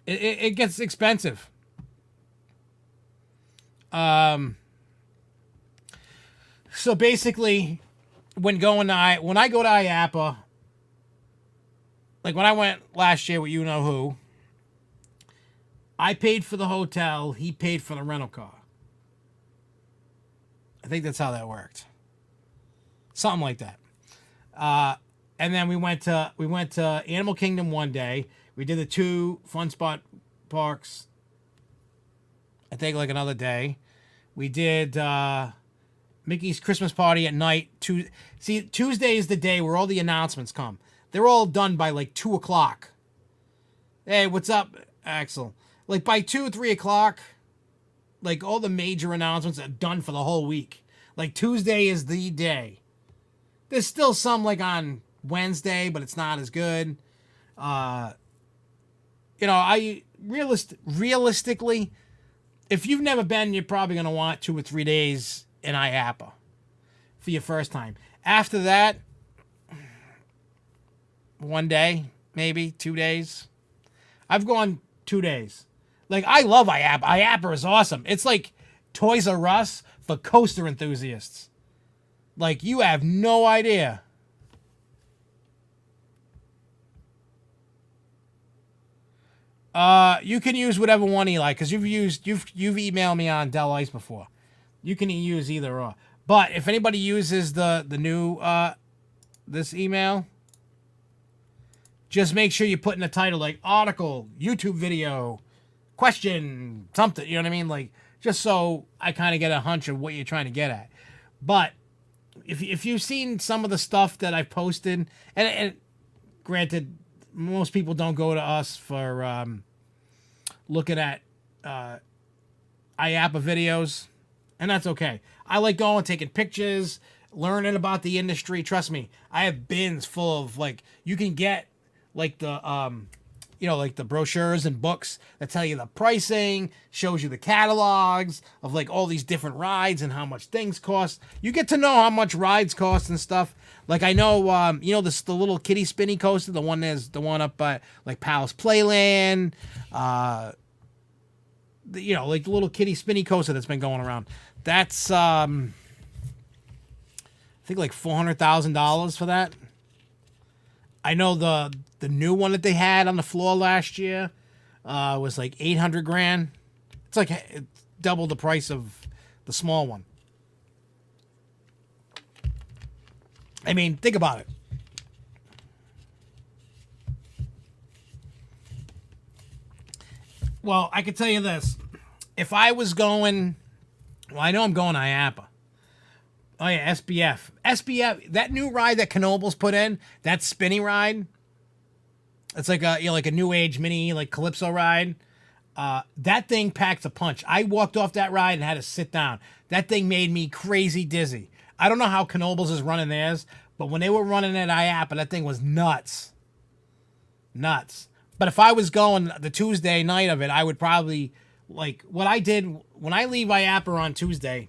It gets expensive. So basically, when I go to IAPA, like when I went last year with you know who, I paid for the hotel, he paid for the rental car. I think that's how that worked. Something like that. And then we went to Animal Kingdom one day. We did the 2 Fun Spot parks, I think, like another day. We did Mickey's Christmas party at night. Tuesday is the day where all the announcements come. They're all done by like 2 o'clock. Hey, what's up, Axel? Like by 2, 3 o'clock, like all the major announcements are done for the whole week. Like Tuesday is the day. There's still some like on Wednesday, but it's not as good. You know, realistically, if you've never been, you're probably going to want 2 or 3 days in IAPA for your first time. After that, 1 day, maybe 2 days. I've gone 2 days. Like, I love IAPA. IAPA is awesome. It's like Toys R Us for coaster enthusiasts. Like, you have no idea. You can use whatever one, Eli, because you've emailed me on Del Ice before. You can use either or. But if anybody uses the new this email, just make sure you put in the title like article, YouTube video, question, something. You know what I mean? Like, just so I kind of get a hunch of what you're trying to get at. But if you've seen some of the stuff that I've posted, and granted, most people don't go to us for looking at IAPA videos, and that's okay. I like going, taking pictures, learning about the industry. Trust me, I have bins full of, like, you can get like the like the brochures and books that tell you the pricing, shows you the catalogs of like all these different rides and how much things cost. You get to know how much rides cost and stuff. Like, I know, the little kitty spinny coaster, the one up by like Palace Playland, like the little kitty spinny coaster that's been going around. That's I think like $400,000 for that. I know the new one that they had on the floor last year was like $800,000. It's like double the price of the small one. I mean, think about it. Well, I can tell you this. If I was going, well, I know I'm going to IAPA. Oh yeah, SBF. SBF, that new ride that Knoebels put in, that spinny ride. It's like a like a new age mini like Calypso ride. That thing packs a punch. I walked off that ride and had to sit down. That thing made me crazy dizzy. I don't know how Knoebels is running theirs, but when they were running at IAPA, that thing was nuts. Nuts. But if I was going the Tuesday night of it, I would probably, like, what I did when I leave IAPA on Tuesday,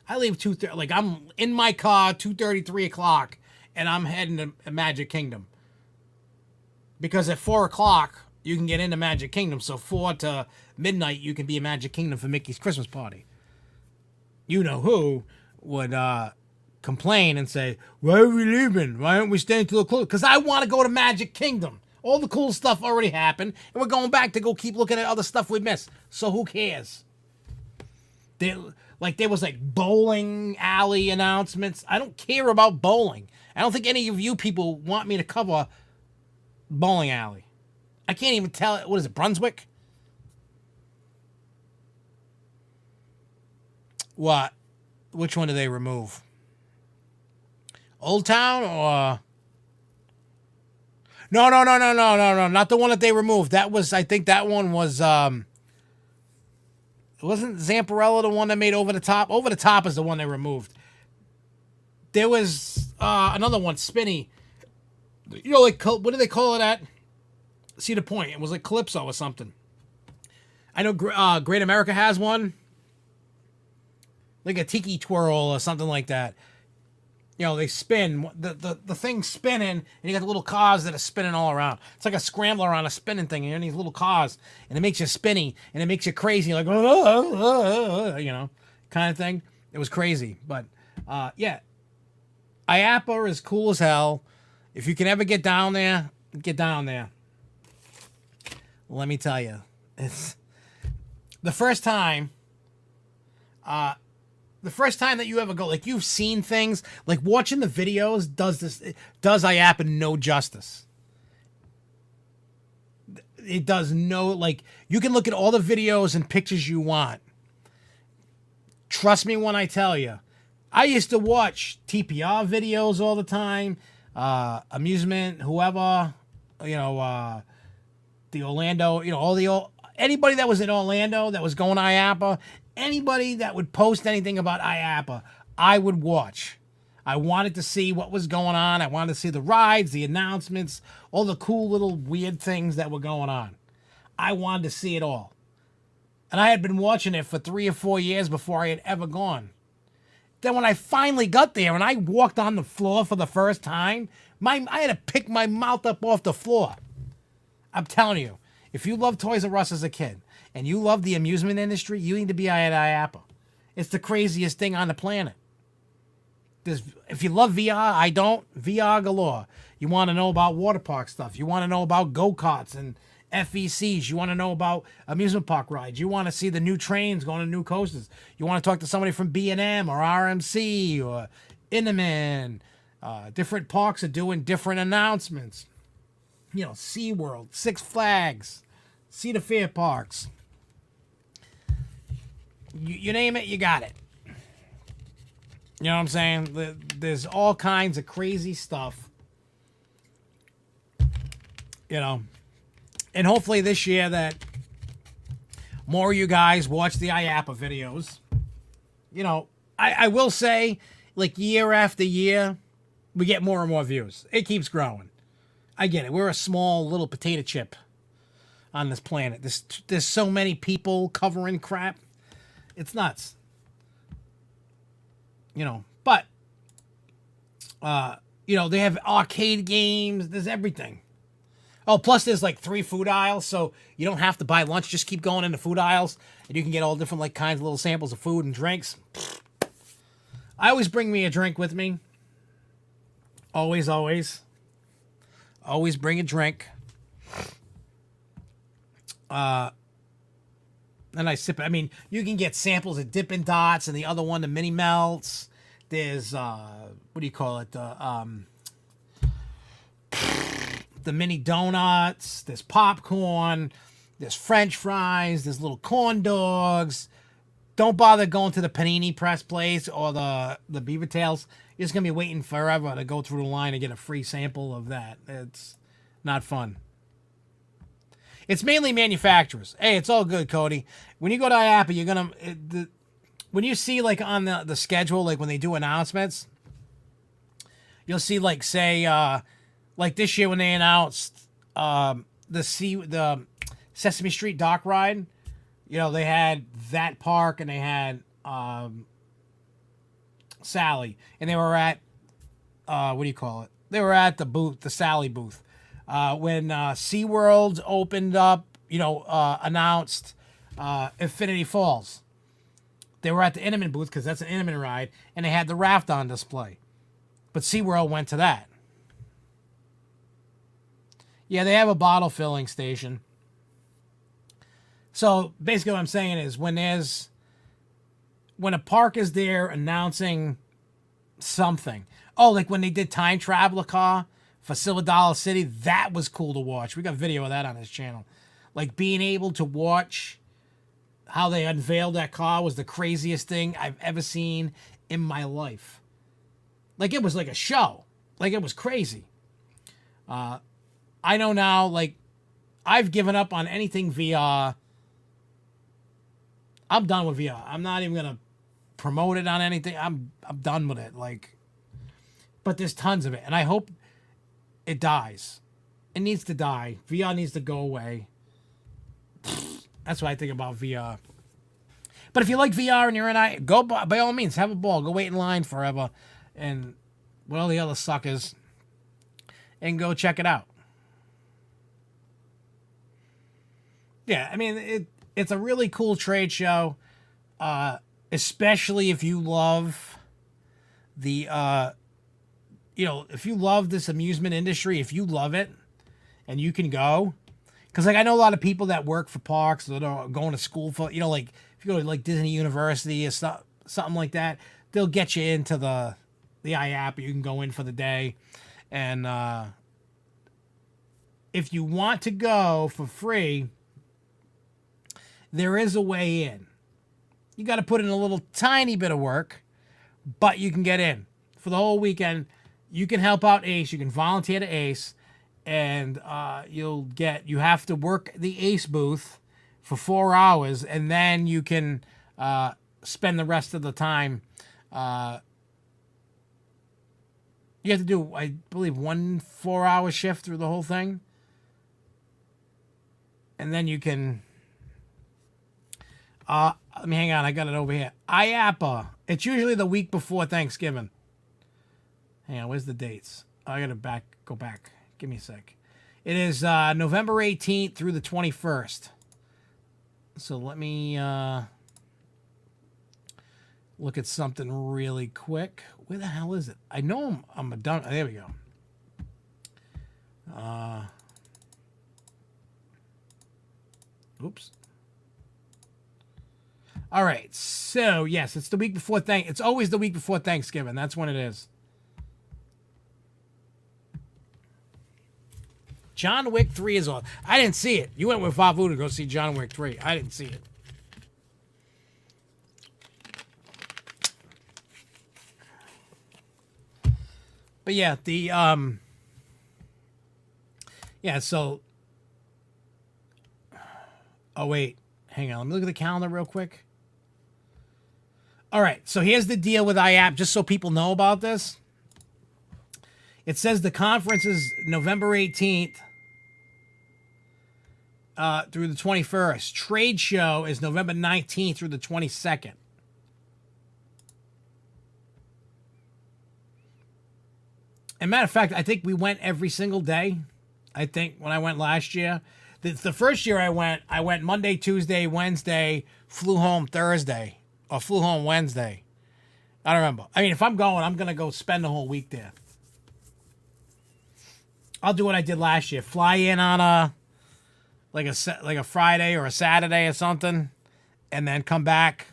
I leave 2:30, like, I'm in my car 2:30, 3 o'clock, and I'm heading to Magic Kingdom. Because at 4 o'clock, you can get into Magic Kingdom. So 4 to midnight, you can be in Magic Kingdom for Mickey's Christmas party. You know who would complain and say, why are we leaving? Why aren't we staying till the close? Because I want to go to Magic Kingdom. All the cool stuff already happened, and we're going back to go keep looking at other stuff we missed. So who cares? There was like bowling alley announcements. I don't care about bowling. I don't think any of you people want me to cover bowling alley. I can't even tell. What is it, Brunswick? What? Which one do they remove? Old Town or? No, not the one that they removed. That was, I think that one was, wasn't Zamparella the one that made Over the Top? Over the Top is the one they removed. There was another one, Spinny. You know, like, what do they call it at Cedar Point? It was like Calypso or something. I know Great America has one. Like a tiki twirl or something like that. You know, they spin. The thing's spinning, and you got the little cars that are spinning all around. It's like a scrambler on a spinning thing, and you're in these little cars, and it makes you spinny, and it makes you crazy, like, kind of thing. It was crazy. But, yeah. IAPA is cool as hell. If you can ever get down there, get down there. Let me tell you. It's the first time that you ever go, like, you've seen things, like watching the videos does IAPA no justice. It does no, like, you can look at all the videos and pictures you want. Trust me when I tell you. I used to watch TPR videos all the time, Amusement, whoever, the Orlando, anybody that was in Orlando that was going to IAPA, anybody that would post anything about IAPA, I would watch. I wanted to see what was going on. I wanted to see the rides, the announcements, all the cool little weird things that were going on. I wanted to see it all. And I had been watching it for 3 or 4 years before I had ever gone. Then when I finally got there and I walked on the floor for the first time, I had to pick my mouth up off the floor. I'm telling you, if you love Toys R Us as a kid and you love the amusement industry, you need to be at IAPA. It's the craziest thing on the planet. If you love VR, I don't. VR galore. You want to know about water park stuff. You want to know about go-karts FECs. You want to know about amusement park rides. You want to see the new trains going to new coasters. You want to talk to somebody from B&M or RMC or Intamin. Different parks are doing different announcements. You know, SeaWorld, Six Flags, Cedar Fair parks. You name it, you got it. You know what I'm saying? There's all kinds of crazy stuff. You know, and hopefully this year that more of you guys watch the IAPA videos. You know, I will say, like, year after year, we get more and more views. It keeps growing. I get it. We're a small little potato chip on this planet. There's so many people covering crap. It's nuts. You know, but, you know, they have arcade games. There's everything. Oh, plus there's like 3 food aisles, so you don't have to buy lunch. Just keep going into food aisles, and you can get all different like kinds of little samples of food and drinks. I always bring me a drink with me. Always, always. Always bring a drink. And I sip it. I mean, you can get samples of Dippin' Dots, and the other one, the Mini Melts. There's, what do you call it? The mini donuts, there's popcorn, there's French fries, there's little corn dogs. Don't bother going to the panini press place or the Beaver Tails. You're just going to be waiting forever to go through the line and get a free sample of that. It's not fun. It's mainly manufacturers. Hey, it's all good, Cody. When you go to IAPA, you're going to... When you see, like, on the schedule, like, when they do announcements, you'll see, like, say... like this year when they announced the Sesame Street dock ride, you know, they had that park and they had Sally, and they were at what do you call it? They were at the booth, the Sally booth. When SeaWorld opened up, you know, announced Infinity Falls. They were at the Intamin booth because that's an Intamin ride, and they had the raft on display. But SeaWorld went to that. Yeah, they have a bottle filling station. So basically what I'm saying is when a park is there announcing something. Oh, like when they did Time Traveler car for Silver Dollar City, that was cool to watch. We got video of that on his channel. Like being able to watch how they unveiled that car was the craziest thing I've ever seen in my life. Like it was like a show. Like it was crazy. I know now, like, I've given up on anything VR. I'm done with VR. I'm not even gonna promote it on anything. I'm done with it. Like, but there's tons of it, and I hope it dies. It needs to die. VR needs to go away. That's what I think about VR. But if you like VR and you're in go by all means, have a ball. Go wait in line forever, and with all the other suckers, and go check it out. Yeah, I mean, it's a really cool trade show, especially if you love the, you know, if you love this amusement industry, if you love it and you can go. Because, like, I know a lot of people that work for parks that are going to school for, you know, like, if you go to, like, Disney University or something like that, they'll get you into the IAP. You can go in for the day. And if you want to go for free... there is a way in. You got to put in a little tiny bit of work, but you can get in. For the whole weekend, you can help out Ace. You can volunteer to Ace, and you have to work the Ace booth for 4 hours, and then you can spend the rest of the time. You have to do, I believe, 1 4-hour shift through the whole thing. And then you can... let me hang on. I got it over here. IAPA. It's usually the week before Thanksgiving. Hang on. Where's the dates? I got to go back. Give me a sec. It is November 18th through the 21st. So let me look at something really quick. Where the hell is it? I know I'm done. There we go. Oops. All right. So, yes, it's the week before It's always the week before Thanksgiving. That's when it is. John Wick 3 is on. I didn't see it. You went with Favu to go see John Wick 3. I didn't see it. But yeah, so oh wait, hang on. Let me look at the calendar real quick. All right, so here's the deal with IAP, just so people know about this. It says the conference is November 18th through the 21st. Trade show is November 19th through the 22nd. And matter of fact, I think we went every single day. I think when I went last year. The first year I went Monday, Tuesday, Wednesday, flew home Thursday, or flew home Wednesday. I don't remember. I mean, if I'm going, I'm going to go spend the whole week there. I'll do what I did last year. Fly in on a Friday or a Saturday or something, and then come back.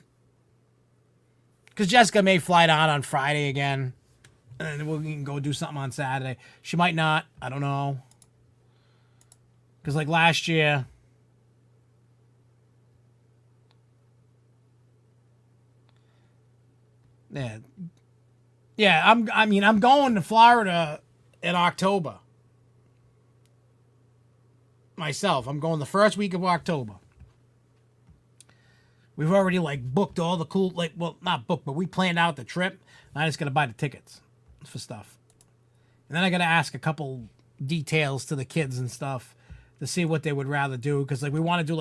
Because Jessica may fly down on Friday again. And then we can go do something on Saturday. She might not. I don't know. Because like last year, I'm going to Florida in October. Myself, I'm going the first week of October. We've already booked all the cool, not booked, but we planned out the trip. I just gotta buy the tickets for stuff. And then I got to ask a couple details to the kids and stuff to see what they would rather do. Because we want to do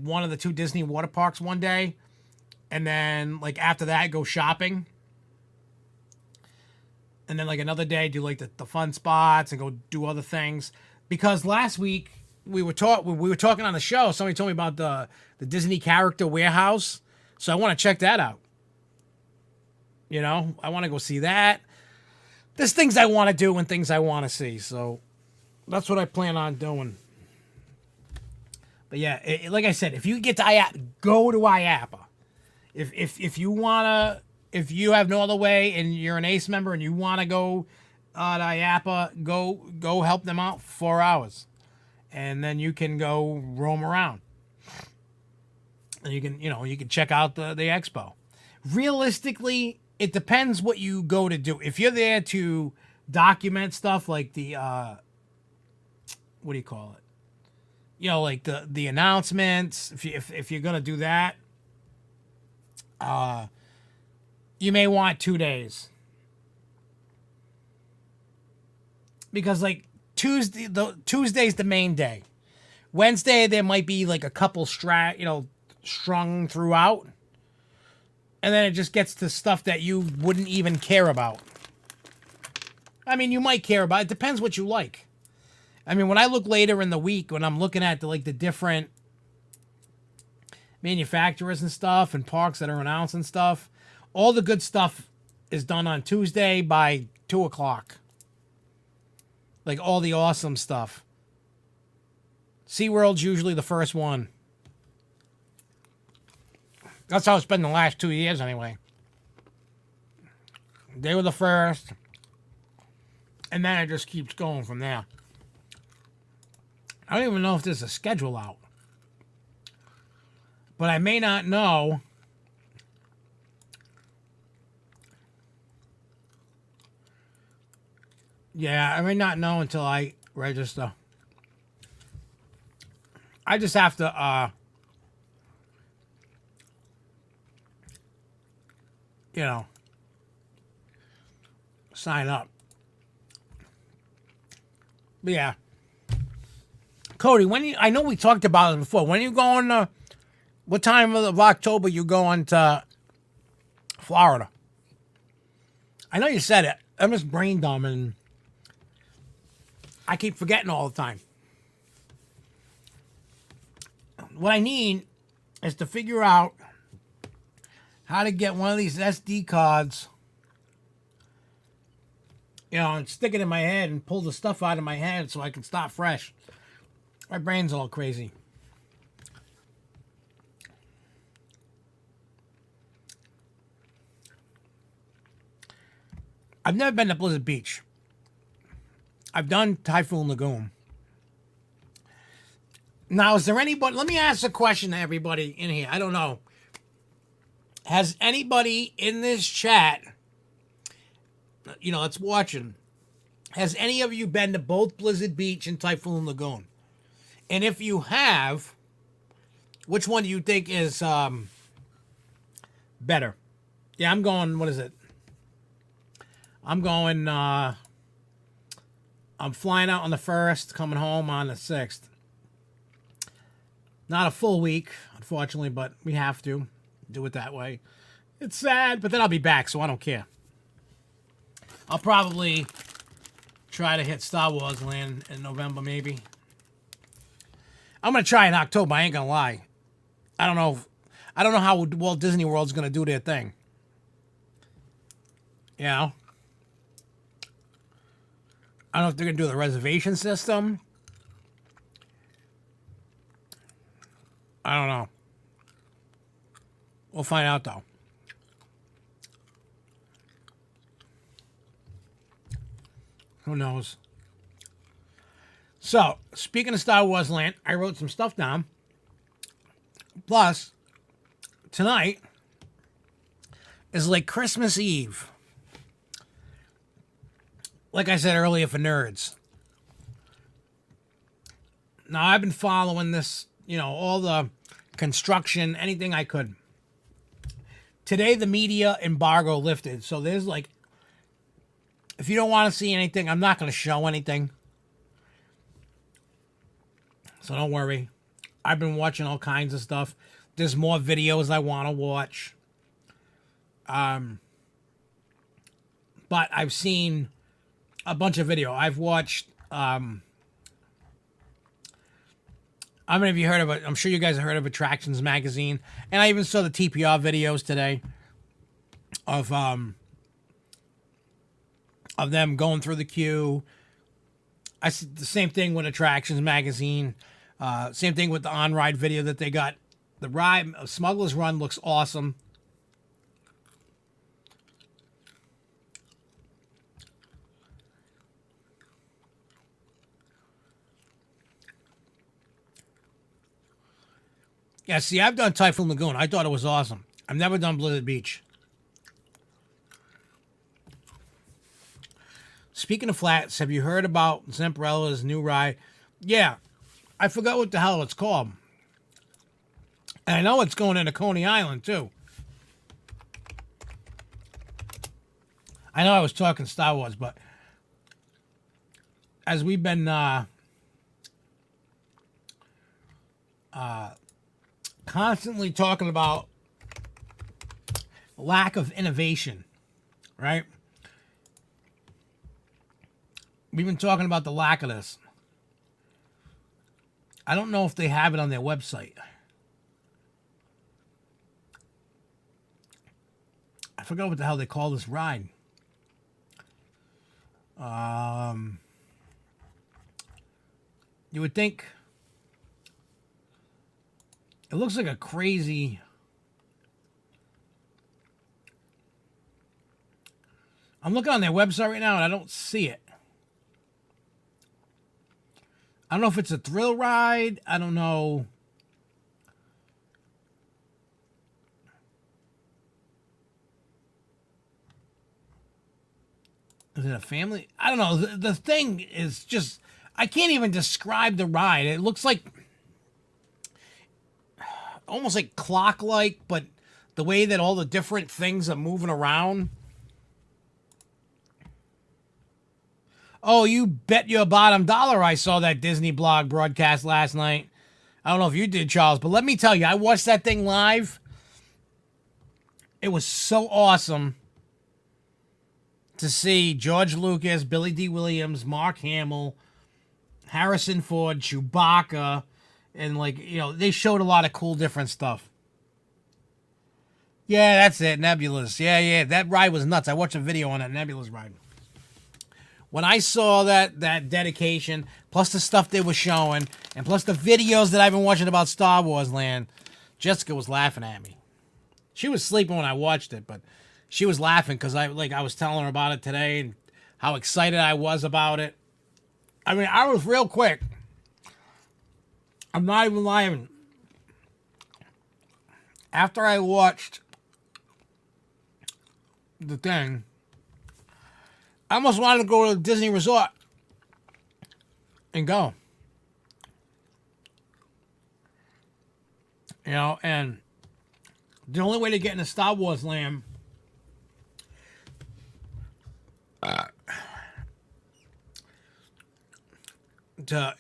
one of the 2 Disney water parks one day. And then after that, go shopping. And then another day, do the fun spots and go do other things. Because last week we were talking on the show. Somebody told me about the Disney character warehouse. So I want to check that out. I want to go see that. There's things I want to do and things I want to see. So that's what I plan on doing. But yeah, like I said, if you get to IAPA, go to IAPA. If you have no other way and you're an ACE member and you want to go to IAPA, go help them out for 4 hours. And then you can go roam around. And you can check out the expo. Realistically, it depends what you go to do. If you're there to document stuff like the what do you call it? The announcements. If you're gonna do that, you may want 2 days. Because Tuesday's the main day. Wednesday there might be a couple strung throughout. And then it just gets to stuff that you wouldn't even care about. I mean, you might care about it. It depends what you like. I mean, when I look later in the week, when I'm looking at the different manufacturers and stuff and parks that are announced and stuff, all the good stuff is done on Tuesday by 2 o'clock. All the awesome stuff. SeaWorld's usually the first one. That's how it's been the last 2 years anyway. They were the first. And then it just keeps going from there. I don't even know if there's a schedule out. But I may not know. Yeah, I may not know until I register. I just have to, sign up. But yeah. Cody, I know we talked about it before. When are you going what time of October you going to Florida? I know you said it. I'm just brain dumb and I keep forgetting all the time. What I need is to figure out how to get one of these SD cards, and stick it in my head and pull the stuff out of my head so I can start fresh. My brain's all crazy. I've never been to Blizzard Beach. I've done Typhoon Lagoon. Now, is there anybody... Let me ask a question to everybody in here. I don't know. Has anybody in this chat, that's watching, has any of you been to both Blizzard Beach and Typhoon Lagoon? And if you have, which one do you think is better? Yeah, I'm going... What is it? I'm going... I'm flying out on the 1st, coming home on the 6th. Not a full week, unfortunately, but we have to do it that way. It's sad, but then I'll be back, so I don't care. I'll probably try to hit Star Wars Land in November, maybe. I'm going to try in October, I ain't going to lie. I don't know how Walt Disney World's going to do their thing. You know? I don't know if they're going to do the reservation system. I don't know. We'll find out, though. Who knows? So, speaking of Star Wars Land, I wrote some stuff down. Plus, tonight is like Christmas Eve. Like I said earlier, for nerds. Now, I've been following this, all the construction, anything I could. Today, the media embargo lifted. So there's like, if you don't want to see anything, I'm not going to show anything. So don't worry. I've been watching all kinds of stuff. There's more videos I want to watch. But I've seen a bunch of video. I've watched... how many of you heard of it? I'm sure you guys have heard of Attractions Magazine. And I even saw the TPR videos today of them going through the queue. I see the same thing with Attractions Magazine. Same thing with the on-ride video that they got. The ride, Smuggler's Run, looks awesome. Yeah, see, I've done Typhoon Lagoon. I thought it was awesome. I've never done Blizzard Beach. Speaking of flats, have you heard about Zamperella's new ride? Yeah, I forgot what the hell it's called. And I know it's going into Coney Island, too. I know I was talking Star Wars, but as we've been constantly talking about lack of innovation, right? We've been talking about the lack of this. I don't know if they have it on their website. I forgot what the hell they call this ride. You would think it looks like a crazy... I'm looking on their website right now and I don't see it. I don't know if it's a thrill ride. I don't know. Is it a family? I don't know. The thing is just... I can't even describe the ride. It looks like... almost like clock-like, but the way that all the different things are moving around. Oh, you bet your bottom dollar I saw that Disney blog broadcast last night. I don't know if you did, Charles, but let me tell you, I watched that thing live. It was so awesome to see George Lucas, Billy D. Williams, Mark Hamill, Harrison Ford, Chewbacca, and they showed a lot of cool different stuff. Yeah, that's it, Nebulous. Yeah, that ride was nuts. I watched a video on that Nebulous ride. When I saw that dedication, plus the stuff they were showing, and plus the videos that I've been watching about Star Wars Land, Jessica was laughing at me. She was sleeping when I watched it, but she was laughing because I was telling her about it today and how excited I was about it. I mean, I was real quick. I'm not even lying. After I watched the thing, I almost wanted to go to the Disney Resort and go. You know, and the only way to get into Star Wars Land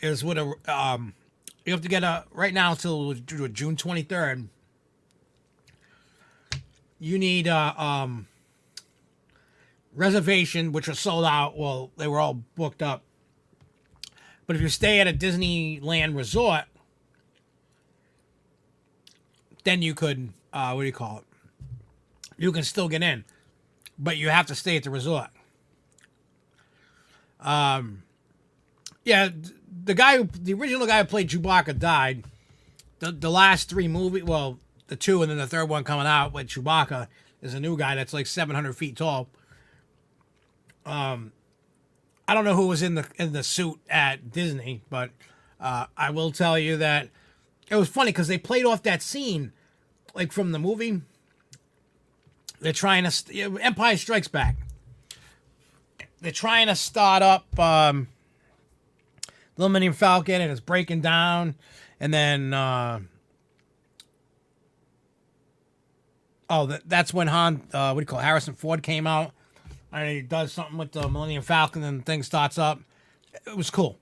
is with a you have to get a right now until June 23rd. You need a reservation, which was sold out. Well, they were all booked up. But if you stay at a Disneyland resort, then you could, what do you call it? You can still get in, but you have to stay at the resort. Yeah, the original guy who played Chewbacca died. The last three movies, well, the two and then the third one coming out with Chewbacca is a new guy that's like 700 feet tall. I don't know who was in the suit at Disney, but I will tell you that it was funny because they played off that scene, like from the movie. They're trying to Empire Strikes Back. They're trying to start up the Millennium Falcon, and it's breaking down, and then that's when Harrison Ford came out, and he does something with the Millennium Falcon, and the thing starts up. It was cool.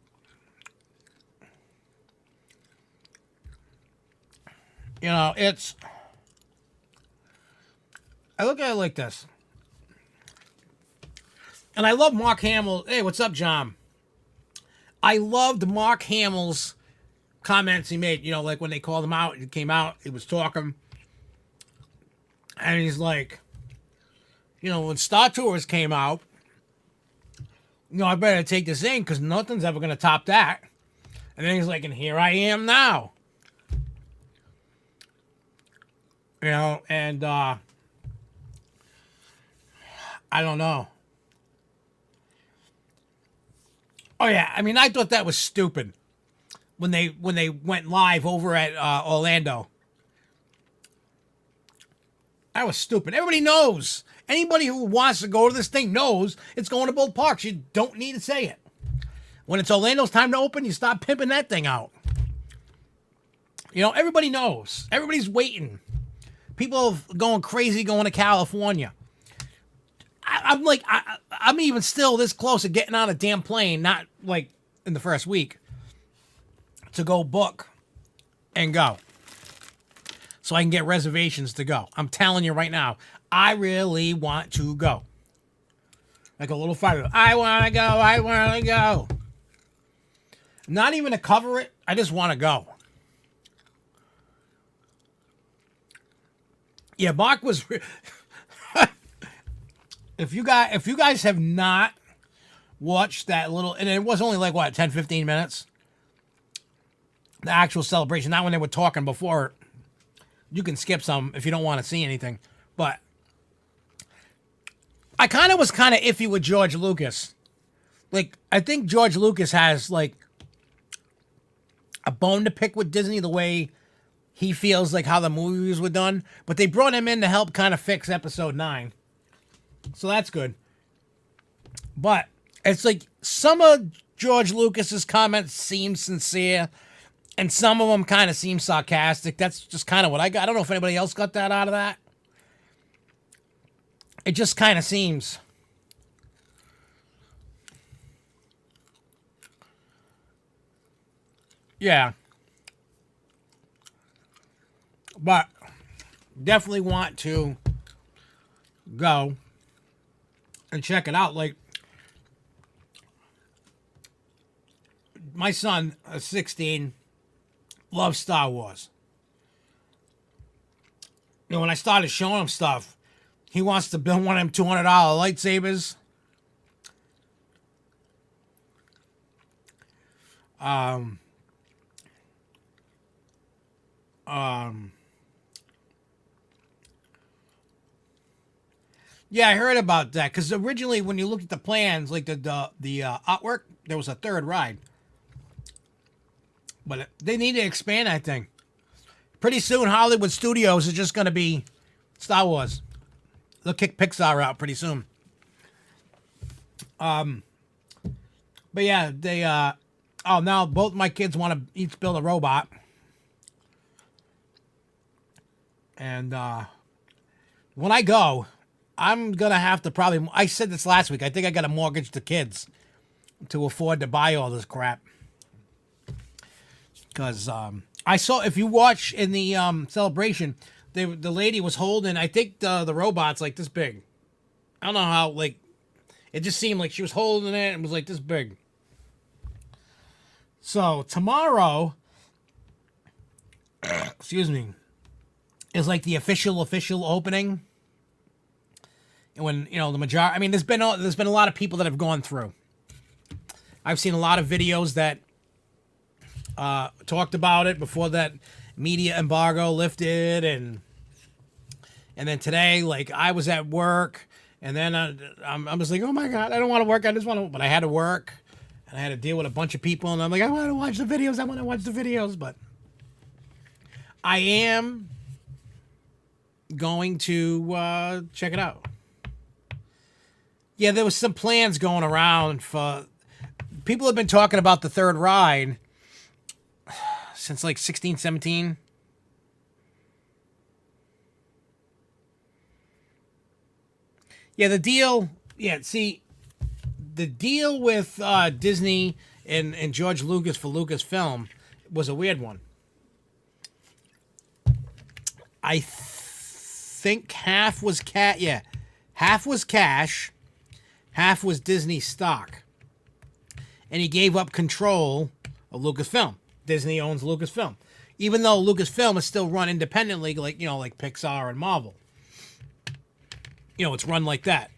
You know, I look at it like this. And I love Mark Hamill. Hey, what's up, John? I loved Mark Hamill's comments he made. You know, like when they called him out, he came out, he was talking. And he's like, you know, when Star Tours came out, you know, I better take this in because nothing's ever going to top that. And then he's like, and here I am now. You know, and I don't know. Oh yeah, I mean, I thought that was stupid when they went live over at Orlando. That was stupid. Everybody knows. Anybody who wants to go to this thing knows it's going to both parks. You don't need to say it. When it's Orlando's time to open, you stop pimping that thing out. You know, everybody knows. Everybody's waiting. People are going crazy going to California. I'm even still this close to getting on a damn plane, not like in the first week, to go book and go. So I can get reservations to go. I'm telling you right now, I really want to go. Like a little fighter. I want to go. I want to go. Not even to cover it. I just want to go. Yeah, Mark was... If you guys have not watched that little... And it was only like, what, 10, 15 minutes? The actual celebration. Not when they were talking before. You can skip some if you don't want to see anything. But I was kind of iffy with George Lucas. Like, I think George Lucas has, like, a bone to pick with Disney the way he feels like how the movies were done. But they brought him in to help kind of fix Episode 9. So that's good. But it's like some of George Lucas's comments seem sincere and some of them kind of seem sarcastic. That's just kind of what I got. I don't know if anybody else got that out of that. It just kind of seems. Yeah. But definitely want to go and check it out. Like, my son, 16, loves Star Wars. You know, when I started showing him stuff, he wants to build one of them $200 lightsabers. Yeah, I heard about that because originally, when you looked at the plans, like the artwork, there was a third ride, but they need to expand that thing. Pretty soon, Hollywood Studios is just going to be Star Wars. They'll kick Pixar out pretty soon. But yeah, they now both my kids want to each build a robot, and when I go, I'm gonna have to probably. I said this last week. I think I got to mortgage the kids to afford to buy all this crap. Because I saw, if you watch in the celebration, the lady was holding. I think the robot's like this big. I don't know how. Like, it just seemed like she was holding it and was like this big. So tomorrow, excuse me, is like the official opening. When, you know, the majority, I mean, there's been a lot of people that have gone through. I've seen a lot of videos that talked about it before that media embargo lifted, and then today, like, I was at work, and then I'm just like, oh my god, I don't want to work, I just want to, but I had to work, and I had to deal with a bunch of people, and I'm like, I want to watch the videos, but I am going to check it out. Yeah, there was some plans going around for... People have been talking about the third ride since like 16, 17. Yeah, the deal... Yeah, see, the deal with Disney and George Lucas for Lucasfilm was a weird one. I think half was half was cash, half was Disney stock. And he gave up control of Lucasfilm. Disney owns Lucasfilm. Even though Lucasfilm is still run independently, like, you know, like Pixar and Marvel. You know, it's run like that.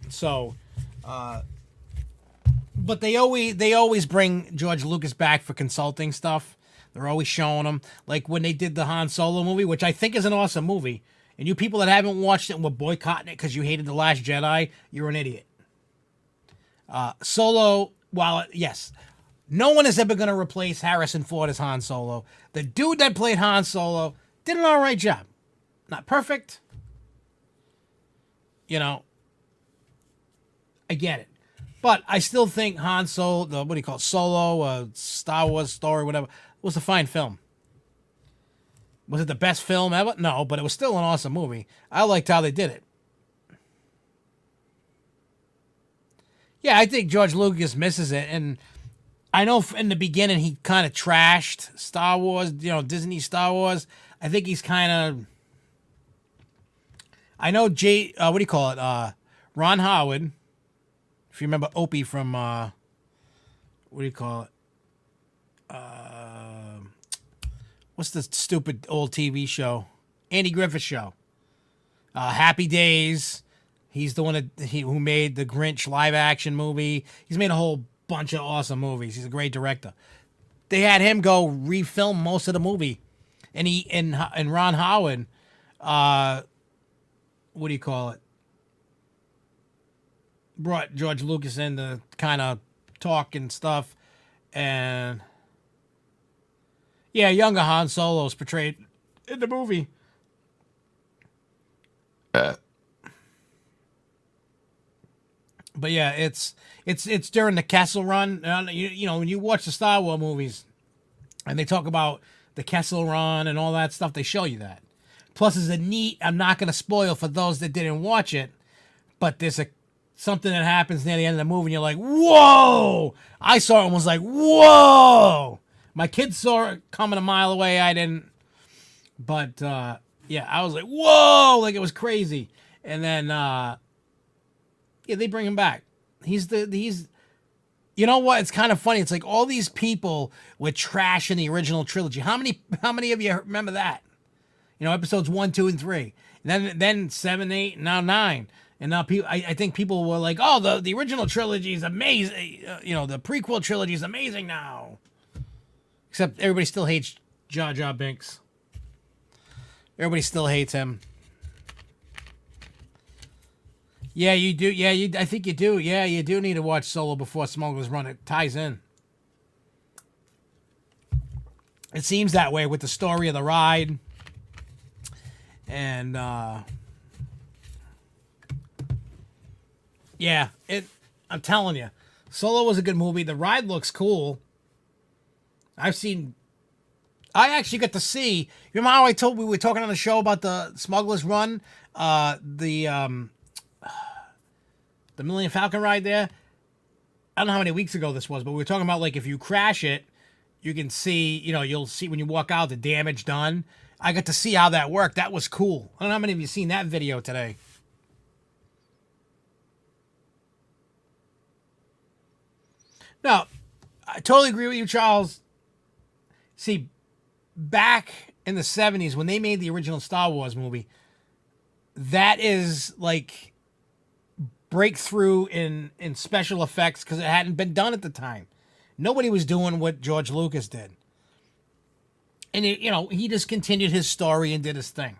So, but they always bring George Lucas back for consulting stuff. They're always showing him. Like when they did the Han Solo movie, which I think is an awesome movie. And you people that haven't watched it and were boycotting it because you hated The Last Jedi, you're an idiot. Solo, yes, no one is ever going to replace Harrison Ford as Han Solo. The dude that played Han Solo did an all right job. Not perfect. You know, I get it. But I still think Han Solo, what do you call it, Solo, Star Wars story, whatever, was a fine film. Was it the best film ever? No, but it was still an awesome movie. I liked how they did it. Yeah, I think George Lucas misses it. And I know in the beginning he kind of trashed Star Wars, you know, Disney Star Wars. I think he's kind of... I know what do you call it? Ron Howard. If you remember Opie from, what do you call it? What's the stupid old TV show? Andy Griffith Show. Happy Days. He's the one who made the Grinch live action movie. He's made a whole bunch of awesome movies. He's a great director. They had him go refilm most of the movie, and Ron Howard, what do you call it? Brought George Lucas in to kind of talk and stuff, and yeah, younger Han Solo's portrayed in the movie. But yeah, it's during the Kessel Run. You know, when you watch the Star Wars movies, and they talk about the Kessel Run and all that stuff, they show you that. Plus, it's a neat. I'm not going to spoil for those that didn't watch it, but there's something that happens near the end of the movie, and you're like, whoa! I saw it and was like, whoa! My kids saw it coming a mile away. I didn't. But, yeah, I was like, whoa! Like, it was crazy. And then, yeah, they bring him back. He's you know what? It's kind of funny. It's like all these people were trash in the original trilogy. How many of you remember that? You know, episodes 1, 2, and 3. And then 7, 8, and now 9. And now people, I think people were like, oh, the original trilogy is amazing. You know, the prequel trilogy is amazing now. Except everybody still hates Jar Jar Binks. Everybody still hates him. Yeah, you do. Yeah, I think you do. Yeah, you do need to watch Solo before Smuggler's Run. It ties in. It seems that way with the story of the ride. And, yeah, I'm telling you, Solo was a good movie. The ride looks cool. I actually got to see, remember how we were talking on the show about the Smuggler's Run, the Millennium Falcon ride there? I don't know how many weeks ago this was, but we were talking about, like, if you crash it, you can see, you'll see when you walk out the damage done. I got to see how that worked. That was cool. I don't know how many of you seen that video today. No, I totally agree with you, Charles. See, back in the 70s when they made the original Star Wars movie, that is like breakthrough in special effects because it hadn't been done at the time. Nobody was doing what George Lucas did. And, he just continued his story and did his thing.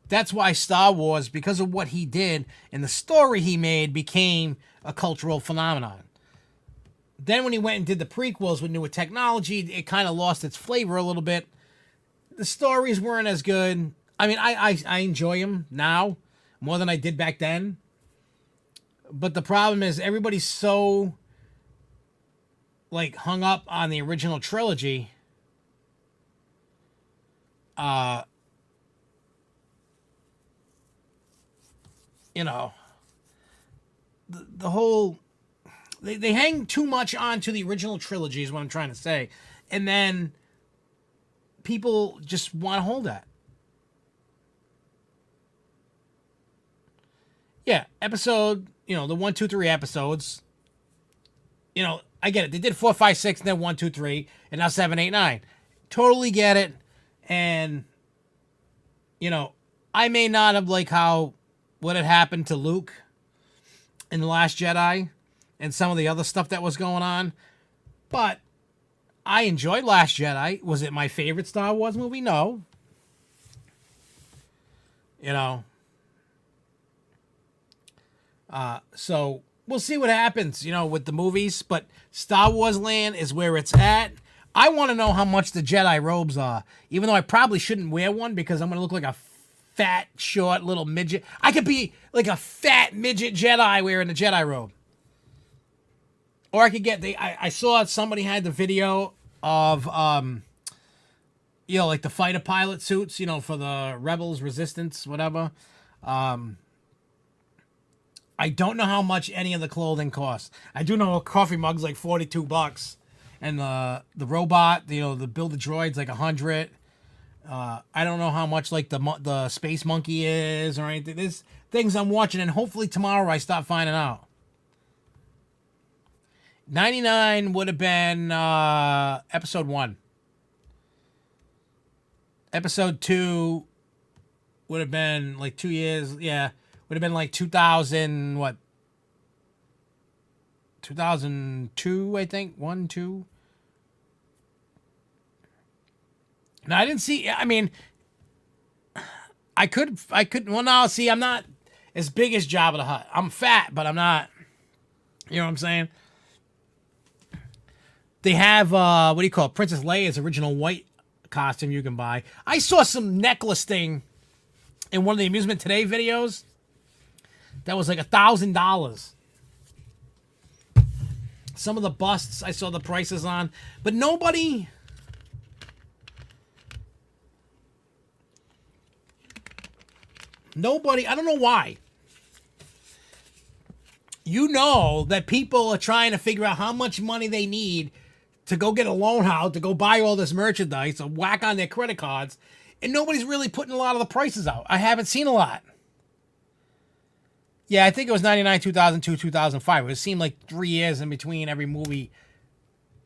That's why Star Wars, because of what he did and the story he made, became a cultural phenomenon. Then when he went and did the prequels with newer technology, it kind of lost its flavor a little bit. The stories weren't as good. I mean, I enjoy them now more than I did back then. But the problem is everybody's so, like, hung up on the original trilogy. The whole... They hang too much onto the original trilogy is what I'm trying to say. And then people just want to hold that. Yeah, episode, the 1, 2, 3 episodes. I get it. They did 4, 5, 6, and then 1, 2, 3, and now 7, 8, 9. Totally get it. And, I may not have liked what had happened to Luke in The Last Jedi and some of the other stuff that was going on. But I enjoyed Last Jedi. Was it my favorite Star Wars movie? No. So we'll see what happens, with the movies. But Star Wars Land is where it's at. I want to know how much the Jedi robes are. Even though I probably shouldn't wear one because I'm going to look like a fat, short little midget. I could be like a fat midget Jedi wearing a Jedi robe. Or I could get I saw somebody had the video of like the fighter pilot suits, for the Rebels, Resistance, whatever. I don't know how much any of the clothing costs. I do know a coffee mug's like $42, and the robot, the build the droid's like $100. I don't know how much like the space monkey is or anything. There's things I'm watching, and hopefully tomorrow I start finding out. 99 would have been episode 1. Episode 2 would have been like 2 years. Yeah, would have been like 2000. What? 2002, I think. 1, 2. Now I didn't see. I mean, I could. Well, no. See, I'm not as big as Jabba the Hutt. I'm fat, but I'm not. You know what I'm saying? They have, what do you call it? Princess Leia's original white costume you can buy. I saw some necklace thing in one of the Amusement Today videos that was like $1,000. Some of the busts I saw the prices on, but nobody... I don't know why. That people are trying to figure out how much money they need to go get a loan out, to go buy all this merchandise, or whack on their credit cards, and nobody's really putting a lot of the prices out. I haven't seen a lot. Yeah, I think it was 99, 2002, 2005. It seemed like 3 years in between every movie.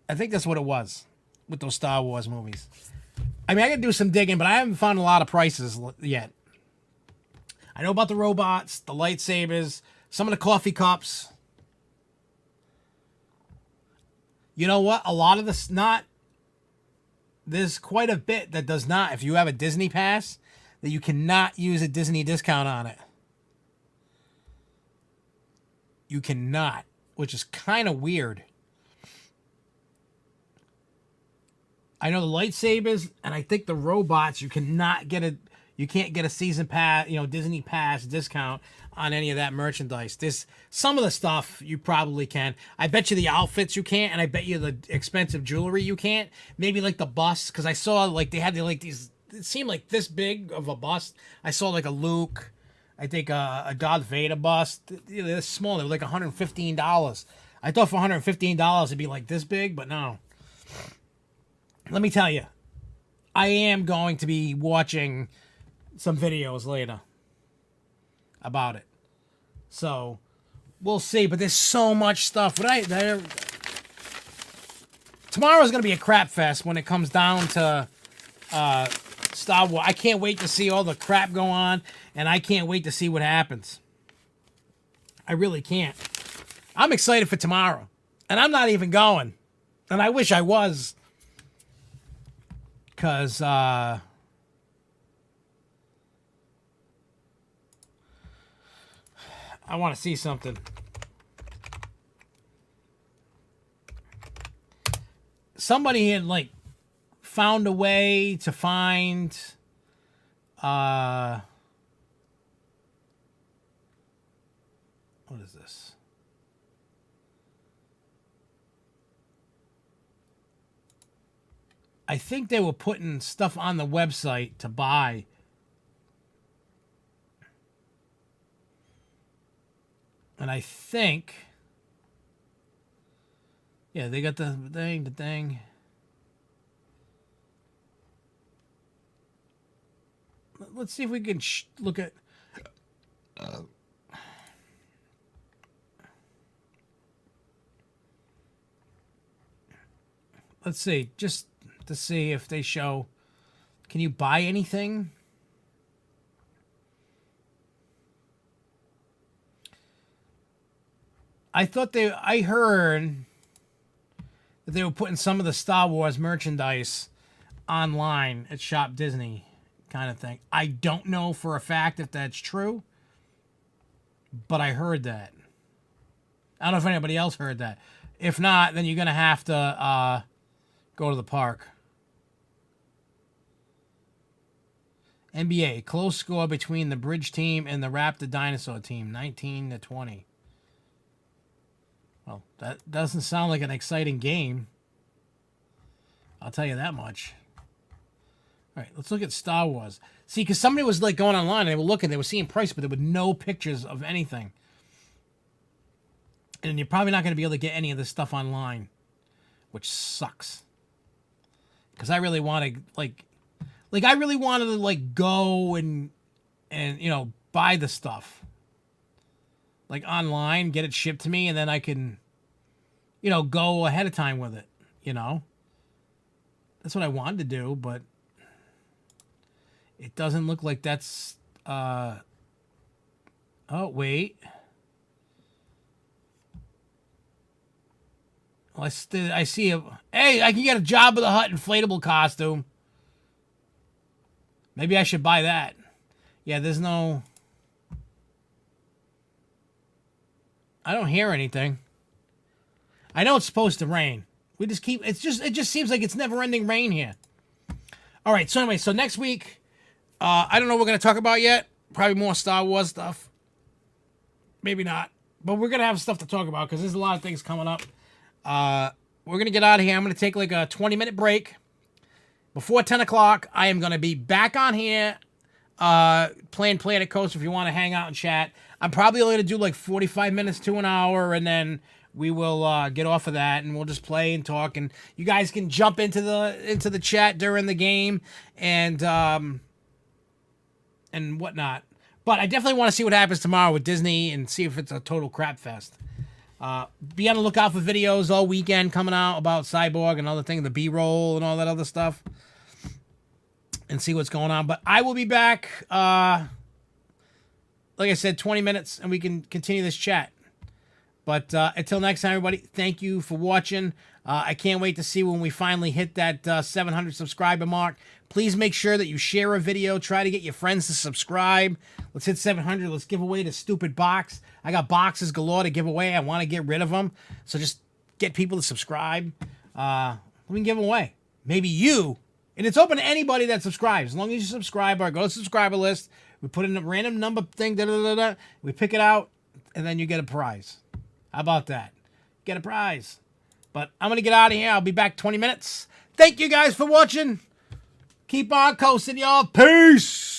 I think that's what it was with those Star Wars movies. I mean, I got to do some digging, but I haven't found a lot of prices yet. I know about the robots, the lightsabers, some of the coffee cups. You know what? A lot of this there's quite a bit that does not. If you have a Disney pass, that you cannot use a Disney discount on it. you cannot, which is kind of weird. I know the lightsabers, and I think the robots, you can't get a season pass, Disney pass discount on any of that merchandise. There's some of the stuff you probably can. I bet you the outfits you can't, and I bet you the expensive jewelry you can't. Maybe like the bust, because I saw like they had these. It seemed like this big of a bust. I saw like a Luke, I think a Darth Vader bust. They're small. They were like $115. I thought for $115 it'd be like this big, but no. Let me tell you, I am going to be watching some videos later about it. So, we'll see. But there's so much stuff. Tomorrow's going to be a crap fest when it comes down to Star Wars. I can't wait to see all the crap go on, and I can't wait to see what happens. I really can't. I'm excited for tomorrow, and I'm not even going. And I wish I was. Because, I want to see something. Somebody had, like, found a way to find, what is this? I think they were putting stuff on the website to buy. And I think... Yeah, they got the thing. Let's see if we can look at... Let's see, just to see if they show... Can you buy anything? I heard that they were putting some of the Star Wars merchandise online at Shop Disney kind of thing. I don't know for a fact if that's true, but I heard that. I don't know if anybody else heard that. If not, then you're going to have to go to the park. NBA, close score between the Bridge team and the Raptor Dinosaur team, 19-20. Well, that doesn't sound like an exciting game. I'll tell you that much. All right, let's look at Star Wars. See, because somebody was like going online and they were looking, they were seeing price, but there were no pictures of anything. And you're probably not going to be able to get any of this stuff online, which sucks. Because I really want to, I really wanted to, go and buy the stuff. Online, get it shipped to me, and then I can, go ahead of time with it, That's what I wanted to do, but it doesn't look like that's, oh, wait. Well, I see hey, I can get a Jabba the Hutt inflatable costume. Maybe I should buy that. Yeah, there's no... I don't hear anything. I know it's supposed to rain. We just keep... It just seems like it's never-ending rain here. All right, so anyway, so next week, I don't know what we're going to talk about yet. Probably more Star Wars stuff. Maybe not. But we're going to have stuff to talk about because there's a lot of things coming up. We're going to get out of here. I'm going to take like a 20-minute break. Before 10 o'clock, I am going to be back on here playing Planet Coaster if you want to hang out and chat. I'm probably only going to do like 45 minutes to an hour, and then we will get off of that, and we'll just play and talk. And you guys can jump into the chat during the game and whatnot. But I definitely want to see what happens tomorrow with Disney and see if it's a total crap fest. Be on the lookout for videos all weekend coming out about Cyborg and other things, the B-roll and all that other stuff, and see what's going on. But I will be back, like I said, 20 minutes, and we can continue this chat. But until next time, everybody, thank you for watching. I can't wait to see when we finally hit that 700 subscriber mark. Please make sure that you share a video. Try to get your friends to subscribe. Let's hit 700. Let's give away the stupid box. I got boxes galore to give away. I want to get rid of them. So just get people to subscribe. We can give them away. Maybe you. And it's open to anybody that subscribes. As long as you subscribe or go to the subscriber list, we put in a random number thing, we pick it out, and then you get a prize. How about that? Get a prize. But I'm going to get out of here. I'll be back 20 minutes. Thank you guys for watching. Keep on coasting, y'all. Peace.